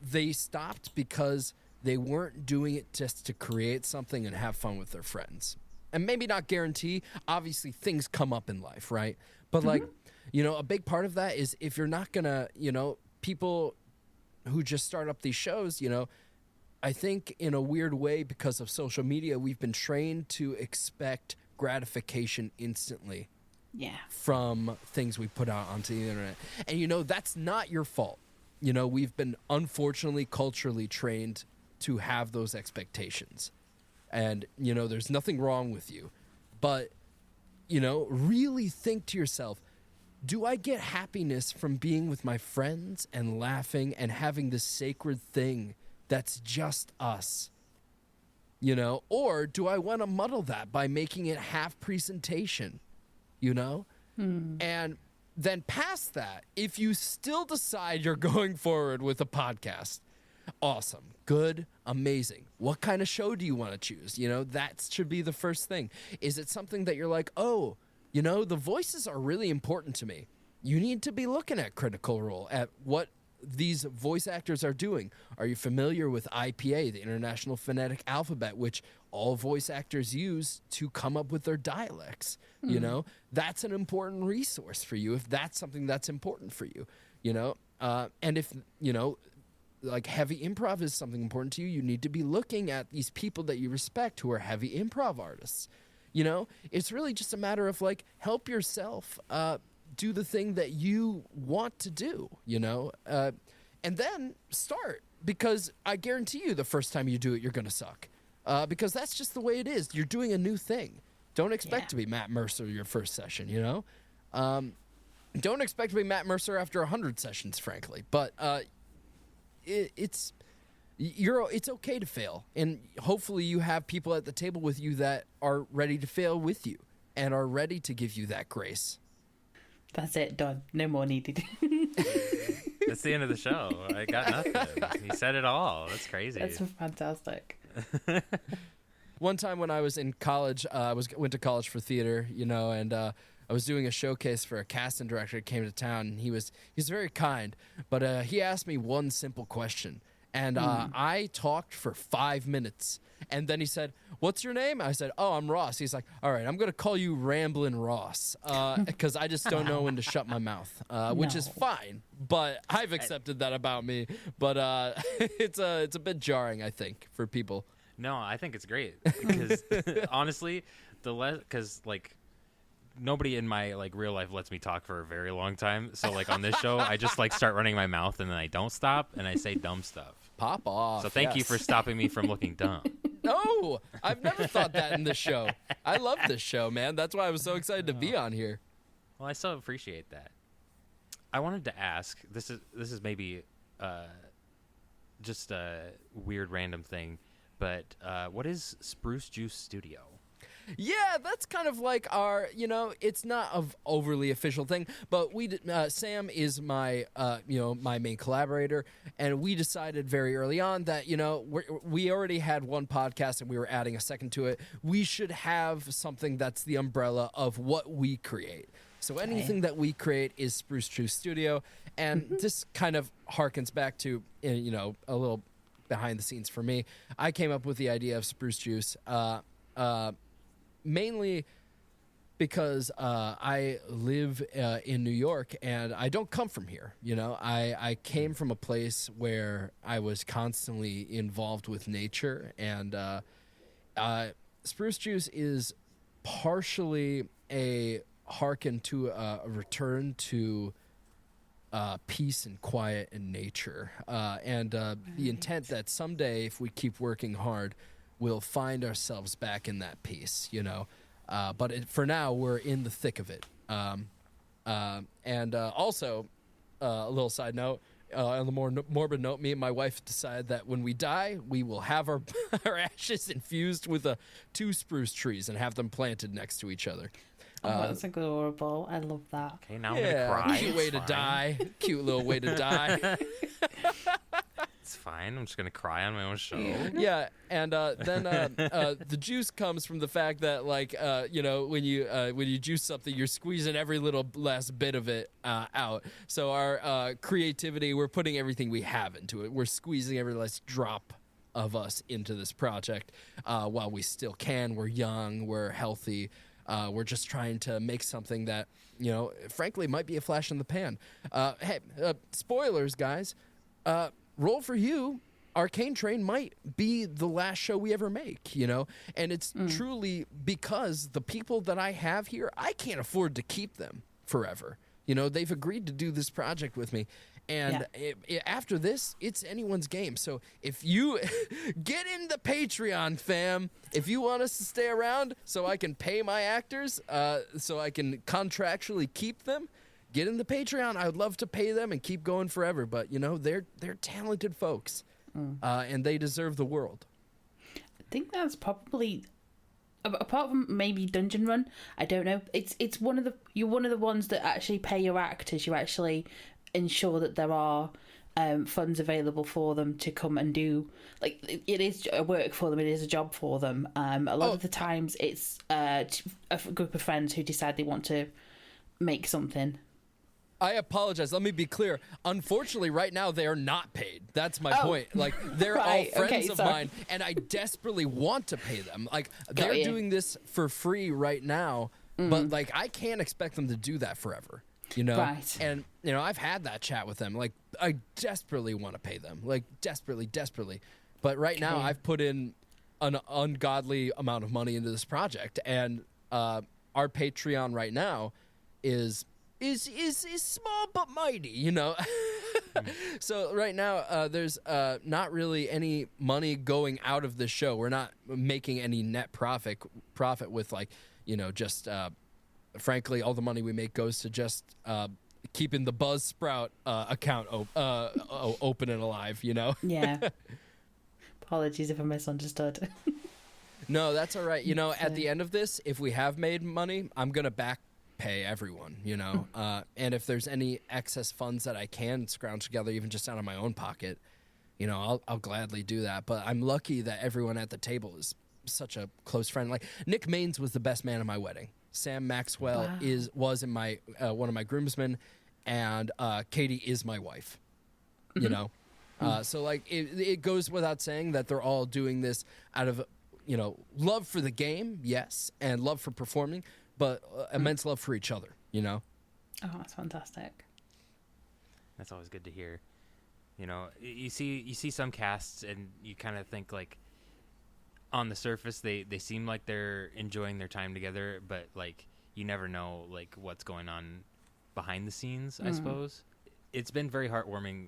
they stopped because they weren't doing it just to create something and have fun with their friends. And maybe not guarantee, obviously things come up in life, right? But a big part of that is if you're not gonna, people who just start up these shows, I think in a weird way, because of social media, we've been trained to expect gratification instantly. Yeah. From things we put out onto the internet. And that's not your fault. We've been unfortunately culturally trained to have those expectations. And, there's nothing wrong with you. But, really think to yourself, do I get happiness from being with my friends and laughing and having this sacred thing that's just us? Or do I want to muddle that by making it half presentation? And then past that, if you still decide you're going forward with a podcast, awesome, good, amazing. What kind of show do you want to choose? That should be the first thing. Is it something that you're like, oh, the voices are really important to me? You need to be looking at Critical Role, at what these voice actors are doing. Are you familiar with IPA, the International Phonetic Alphabet, which all voice actors use to come up with their dialects? That's an important resource for you if that's something that's important for you. And if like heavy improv is something important to you, you need to be looking at these people that you respect who are heavy improv artists. It's really just a matter of help yourself do the thing that you want to do, and then start, because I guarantee you the first time you do it, you're going to suck, because that's just the way it is. You're doing a new thing. Don't expect to be Matt Mercer your first session, don't expect to be Matt Mercer after 100 sessions, frankly, but it's okay to fail, and hopefully you have people at the table with you that are ready to fail with you and are ready to give you that grace. That's it, done. No more needed. That's the end of the show. I got nothing. He said it all. That's crazy. That's fantastic. One time when I was in college, went to college for theater, and I was doing a showcase for a casting director that came to town, and he's very kind, but he asked me one simple question. And I talked for 5 minutes. And then he said, "What's your name?" I said, "Oh, I'm Ross." He's like, "All right, I'm going to call you Ramblin' Ross because I just don't know when to shut my mouth," which is fine. But I've accepted that about me. But it's a bit jarring, I think, for people. No, I think it's great because honestly, nobody in my real life lets me talk for a very long time. So on this show, I just start running my mouth and then I don't stop and I say dumb stuff. Pop off. So thank you for stopping me from looking dumb. No, I've never thought that in this show. I love this show, man. That's why I was so excited to be on here. Well, I so appreciate that. I wanted to ask, this is maybe just a weird random thing, but what is Spruce Juice Studio? Yeah, that's kind of like our, it's not an overly official thing, but Sam is my, my main collaborator, and we decided very early on that, we already had one podcast and we were adding a second to it. We should have something that's the umbrella of what we create. So anything that we create is Spruce Juice Studio, and this kind of harkens back to, a little behind the scenes for me. I came up with the idea of Spruce Juice, mainly because I live in New York and I don't come from here. You know, I came from a place where I was constantly involved with nature, and Spruce Juice is partially a hearken to a return to peace and quiet and nature, and the intent that someday, if we keep working hard, we'll find ourselves back in that peace, you know. But for now, we're in the thick of it. And also, a little side note, on the more morbid note, me and my wife decided that when we die, we will have our our ashes infused with 2 spruce trees and have them planted next to each other. Oh, that's adorable. I love that. Okay, now I'm gonna cry. Cute way to die. Cute little way to die. It's fine. I'm just gonna cry on my own show. Yeah, and then the juice comes from the fact that, like, you know, when you juice something, you're squeezing every little last bit of it out. So our creativity, we're putting everything we have into it. We're squeezing every last drop of us into this project while we still can. We're young. We're healthy. We're just trying to make something that, you know, frankly, might be a flash in the pan. Hey, spoilers, guys. Roll for you. Arcane Train might be the last show we ever make, you know? And it's truly because the people that I have here, I can't afford to keep them forever. You know, they've agreed to do this project with me. And after this, it's anyone's game. So if you get in the Patreon, fam, if you want us to stay around so I can pay my actors, so I can contractually keep them, get in the Patreon. I would love to pay them and keep going forever. But, you know, they're talented folks, and they deserve the world. I think that's probably, apart from maybe Dungeon Run, I don't know. It's one of the ones that actually pay your actors. You actually ensure that there are funds available for them to come and do, like, it is a work for them, it is a job for them. A lot of the times it's a group of friends who decide they want to make something. I apologize. Let me be clear. Unfortunately, right now, they are not paid. That's my point. Like, they're all friends of mine, and I desperately want to pay them. Like, they're doing this for free right now, but, like, I can't expect them to do that forever. You know, and you know, I've had that chat with them. Like, I desperately want to pay them, like desperately. But right now, I've put in an ungodly amount of money into this project, and our Patreon right now is small but mighty. You know, so right now there's not really any money going out of the show. We're not making any net profit with, like, you know, just. Frankly, all the money we make goes to just keeping the Buzzsprout account open and alive, you know? Yeah. Apologies if I misunderstood. No, that's all right. You know, at the end of this, if we have made money, I'm going to back pay everyone, you know? And if there's any excess funds that I can scrounge together, even just out of my own pocket, you know, I'll gladly do that. But I'm lucky that everyone at the table is such a close friend. Like, Nick Maines was the best man at my wedding. Sam Maxwell was in my one of my groomsmen, and Katie is my wife. You know, so, like, it goes without saying that they're all doing this out of, you know, love for the game, yes, and love for performing, but immense love for each other. You know. Oh, that's fantastic. That's always good to hear. You know, you see some casts, and you kind of think, like, on the surface, they seem like they're enjoying their time together, but, like, you never know, like, what's going on behind the scenes, I suppose. It's been very heartwarming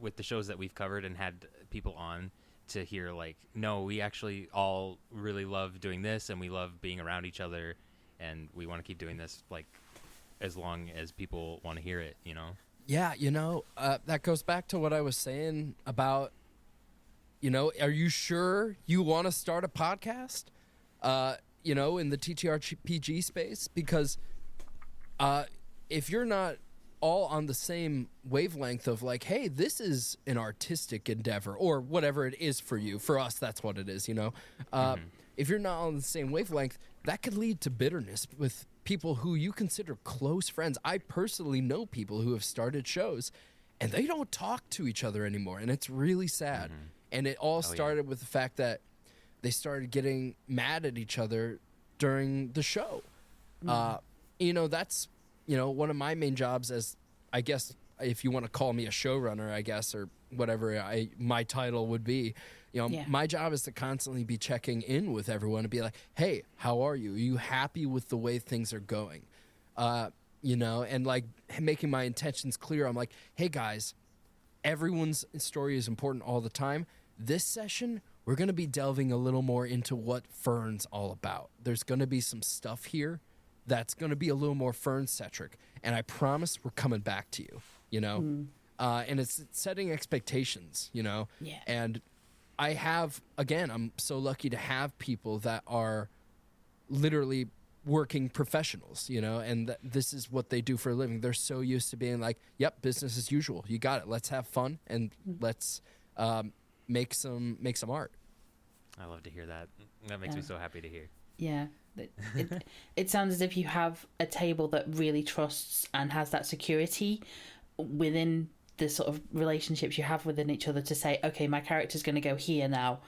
with the shows that we've covered and had people on to hear, like, no, we actually all really love doing this, and we love being around each other, and we want to keep doing this, like, as long as people want to hear it, you know? Yeah, you know, that goes back to what I was saying about, you know, are you sure you want to start a podcast, you know, in the TTRPG space? Because if you're not all on the same wavelength of, like, hey, this is an artistic endeavor or whatever it is for you. For us, that's what it is, you know. If you're not on the same wavelength, that could lead to bitterness with people who you consider close friends. I personally know people who have started shows and they don't talk to each other anymore, and it's really sad. And it all started with the fact that they started getting mad at each other during the show. That's one of my main jobs, as I guess if you want to call me a showrunner, I guess, or whatever my title would be. My job is to constantly be checking in with everyone and be like, hey, how are you? Are you happy with the way things are going? And like making my intentions clear. I'm like, hey guys, everyone's story is important all the time. This session, we're going to be delving a little more into what Fern's all about. There's going to be some stuff here that's going to be a little more Fern-centric. And I promise we're coming back to you, and it's setting expectations, Yeah. And I'm so lucky to have people that are literally working professionals, and this is what they do for a living. They're so used to being like, yep, business as usual. You got it. Let's have fun and let's make some art. I love to hear that. That makes me so happy to hear. Yeah. It sounds as if you have a table that really trusts and has that security within the sort of relationships you have within each other to say, okay, my character's going to go here now,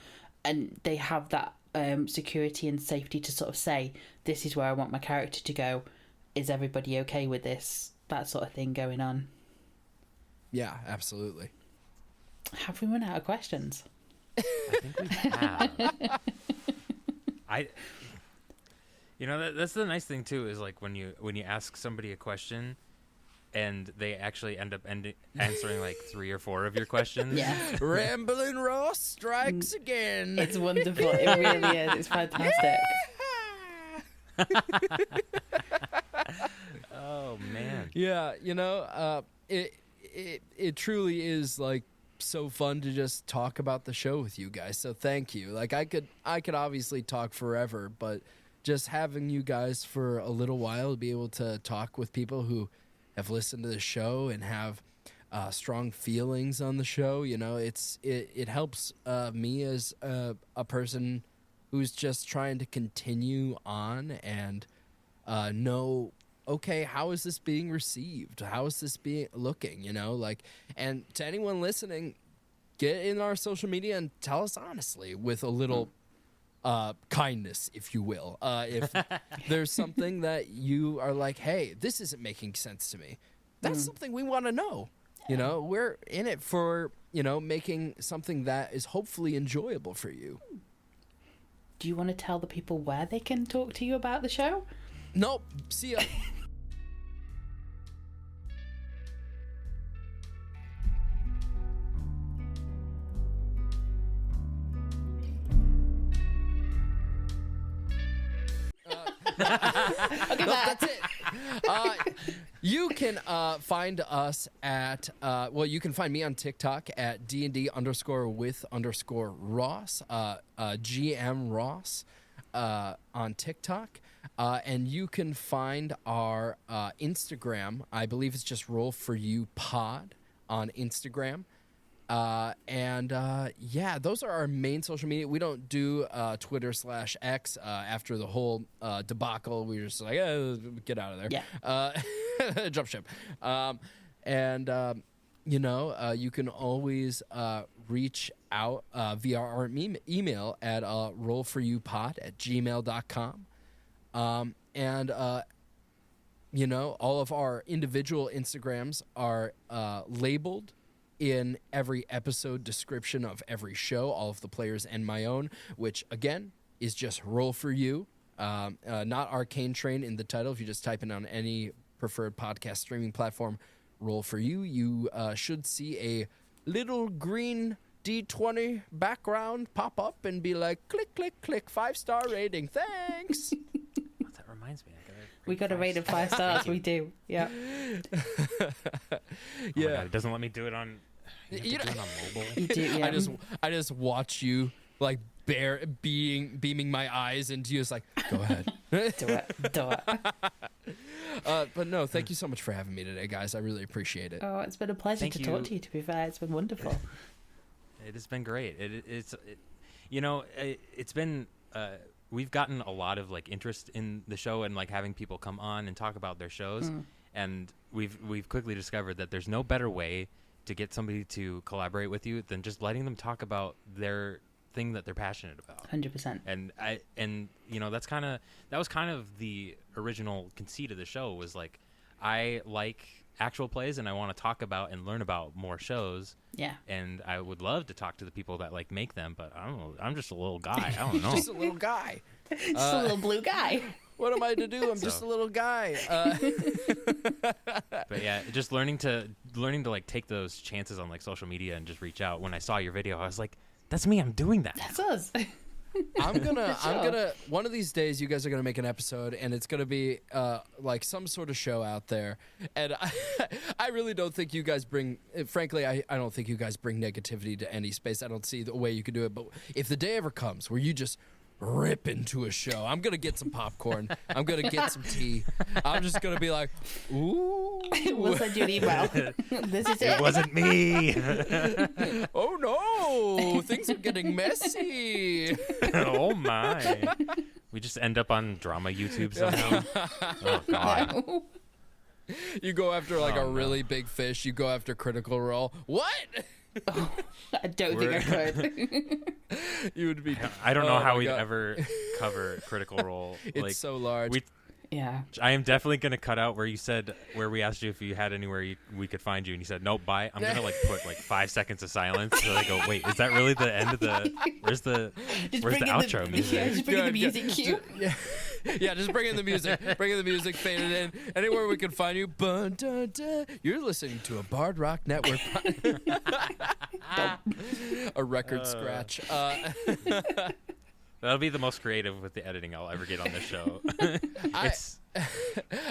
and they have that security and safety to sort of say, this is where I want my character to go. Is everybody okay with this? That sort of thing going on. Yeah, absolutely. Have we run out of questions? I think we have. That's the nice thing too, is like when you ask somebody a question and they actually end up answering like 3 or 4 of your questions. Yeah. Ramblin' Ross strikes again. It's wonderful. It really is. It's fantastic. Oh man. Yeah, it truly is like so fun to just talk about the show with you guys. So thank you. Like I could obviously talk forever, but just having you guys for a little while to be able to talk with people who have listened to the show and have strong feelings on the show, it helps me as a person who's just trying to continue on and know, okay, how is this being received? How is this looking? And to anyone listening, get in our social media and tell us honestly with a little kindness, if you will. If there's something that you are like, hey, this isn't making sense to me, that's something we want to know. We're in it for, making something that is hopefully enjoyable for you. Do you want to tell the people where they can talk to you about the show? Nope. See ya. Okay, that's it. You can find us at you can find me on TikTok at DND_with_Ross, GM Ross on TikTok, and you can find our Instagram. I believe it's just Roll For You Pod on Instagram. Those are our main social media. We don't do Twitter/X after the whole debacle. We were just like, get out of there. Yeah. Jump ship. You can always reach out via our email at rollforyoupod@gmail.com. All of our individual Instagrams are labeled in every episode description of every show, all of the players and my own, which again is just Roll For You, not Arcane Train in the title. If you just type in on any preferred podcast streaming platform, Roll For You, you should see a little green D20 background pop up and be like, click, click, click, 5-star rating, thanks. That reminds me. We got a rating 5 stars. We do. Yeah. Oh my God, it doesn't let me do it on. You do it on mobile. You do, yeah. I just watch you like beaming my eyes into you. It's like, go ahead. Do it. But no, thank you so much for having me today, guys. I really appreciate it. Oh, it's been a pleasure to talk to you. To be fair, it's been wonderful. It has been great. It's been. We've gotten a lot of like interest in the show and like having people come on and talk about their shows, and we've quickly discovered that there's no better way to get somebody to collaborate with you than just letting them talk about their thing that they're passionate about. 100%. And that was kind of the original conceit of the show, was like, I like actual plays and I want to talk about and learn about more shows. Yeah. And I would love to talk to the people that like make them, but I don't know, I'm just a little guy. I don't know. Just a little guy. Just a little blue guy. What am I to do? I'm just a little guy. But yeah, just learning to like take those chances on like social media and just reach out. When I saw your video, I was like, that's me. I'm doing that. That's us. I'm gonna one of these days you guys are gonna make an episode and it's gonna be like some sort of show out there, and I really don't think you guys bring, frankly I don't think you guys bring negativity to any space. I don't see the way you could do it, but if the day ever comes where you just rip into a show, I'm gonna get some popcorn, I'm gonna get some tea, I'm just gonna be like, ooh, We'll send you an email. This is It wasn't me. oh no, things are getting messy. Oh my. We just end up on drama YouTube somehow. Oh god. You go after like Oh, a no. really big fish, you go after Critical Role. What? I don't think I could. You would be. I don't know Oh how my we'd God. ever cover Critical Role. It's like, so large. Yeah. I am definitely going to cut out where we asked you if you had anywhere we could find you, and you said, nope, bye. I'm going to like put like 5 seconds of silence. So I go, wait, is that really the end of the, where's the outro music? Yeah, just bring in the music cue. Yeah, just bring in the music. Bring in the music, fade it in. Anywhere we can find you. Bun, dun, dun. You're listening to a Bard Rock Network. A record scratch. That'll be the most creative with the editing I'll ever get on this show.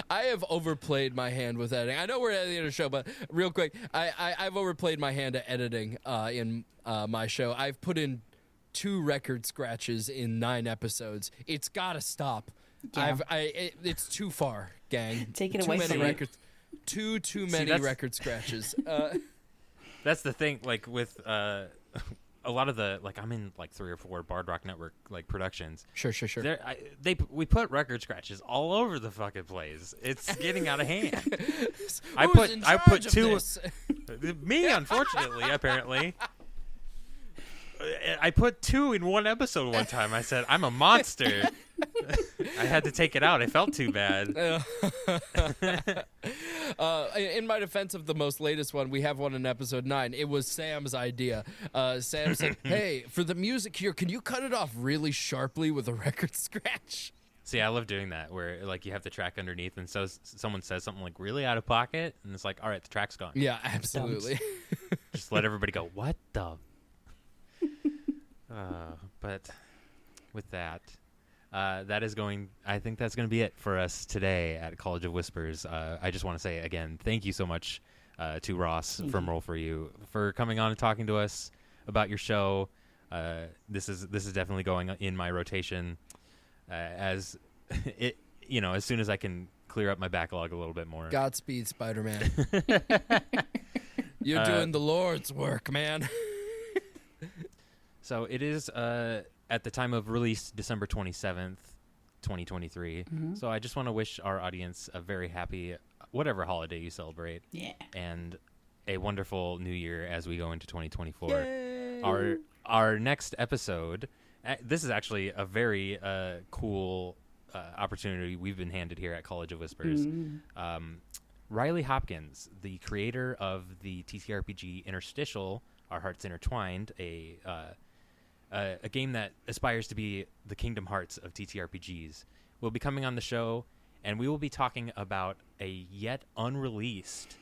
I have overplayed my hand with editing. I know we're at the end of the show, but real quick, I've overplayed my hand at editing in my show. I've put in 2 record scratches in 9 episodes. It's got to stop. Yeah. It's too far, gang. Take it too away many from me. records. Too many that's- record scratches. That's the thing, like with a lot of the, like, I'm in like 3 or 4 Bard Rock Network like productions. Sure. We put record scratches all over the fucking place. It's getting out of hand. Who's I in put charge of 2. this? Me, unfortunately, apparently. I put 2 in one episode one time. I said, I'm a monster. I had to take it out. I felt too bad. In my defense of the most latest one, we have one in episode 9. It was Sam's idea. Sam said, hey, for the music here, can you cut it off really sharply with a record scratch? See, I love doing that, where like you have the track underneath, and so someone says something like really out of pocket, and it's like, all right, the track's gone. Yeah, absolutely. Just let everybody go, what the? But with that, that is going. I think that's going to be it for us today at College of Whispers. I just want to say again, thank you so much to Ross from Roll For You for coming on and talking to us about your show. This is definitely going in my rotation as it. As soon as I can clear up my backlog a little bit more. Godspeed, Spider-Man. You're doing the Lord's work, man. So it is at the time of release, December 27th, 2023. Mm-hmm. So I just want to wish our audience a very happy, whatever holiday you celebrate, and a wonderful new year as we go into 2024. Yay! Our next episode, this is actually a very cool opportunity we've been handed here at College of Whispers. Riley Hopkins, the creator of the TTRPG Interstitial, Our Hearts Intertwined, a game that aspires to be the Kingdom Hearts of TTRPGs, will be coming on the show, and we will be talking about a yet unreleased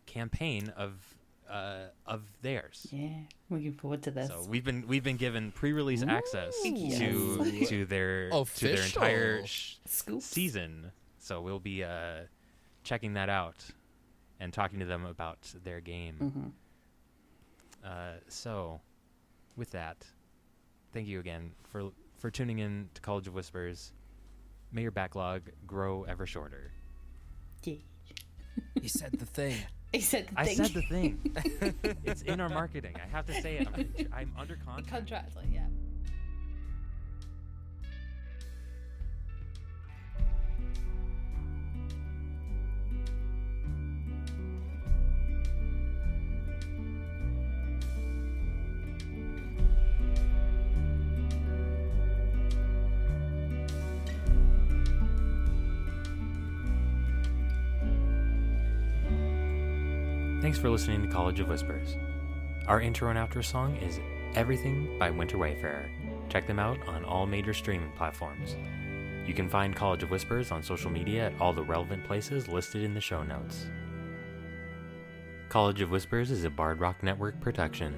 campaign of theirs. Yeah, looking forward to this. So we've been given pre-release access Yes. to their Official. entire Scoop. season. So we'll be checking that out and talking to them about their game. So with that, thank you again for tuning in to College of Whispers. May your backlog grow ever shorter. Yeah. He said the thing. He said the I thing. said the thing. It's in our marketing. I have to say it. I'm under contract. Contract, yeah. Thanks for listening to College of Whispers. Our intro and outro song is Everything by Winter Wayfarer. Check them out on all major streaming platforms. You can find College of Whispers on social media at all the relevant places listed in the show notes. College of Whispers is a Bard Rock Network production.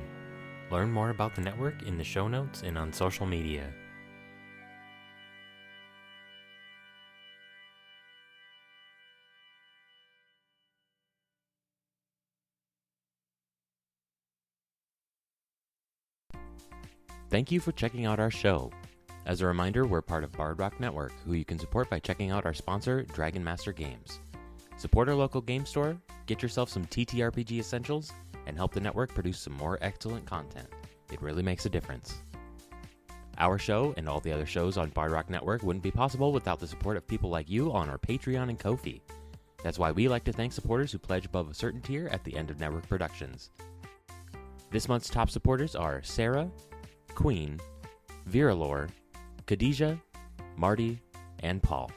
Learn more about the network in the show notes and on social media. Thank you for checking out our show. As a reminder, we're part of Bard Rock Network, who you can support by checking out our sponsor, Dragon Master Games. Support our local game store, get yourself some TTRPG essentials, and help the network produce some more excellent content. It really makes a difference. Our show and all the other shows on Bard Rock Network wouldn't be possible without the support of people like you on our Patreon and Ko-fi. That's why we like to thank supporters who pledge above a certain tier at the end of network productions. This month's top supporters are Sarah, Queen, Viralore, Khadijah, Marty, and Paul.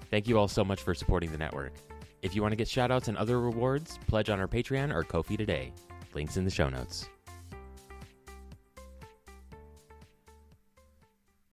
Thank you all so much for supporting the network. If you want to get shoutouts and other rewards, pledge on our Patreon or Ko-fi today. Links in the show notes.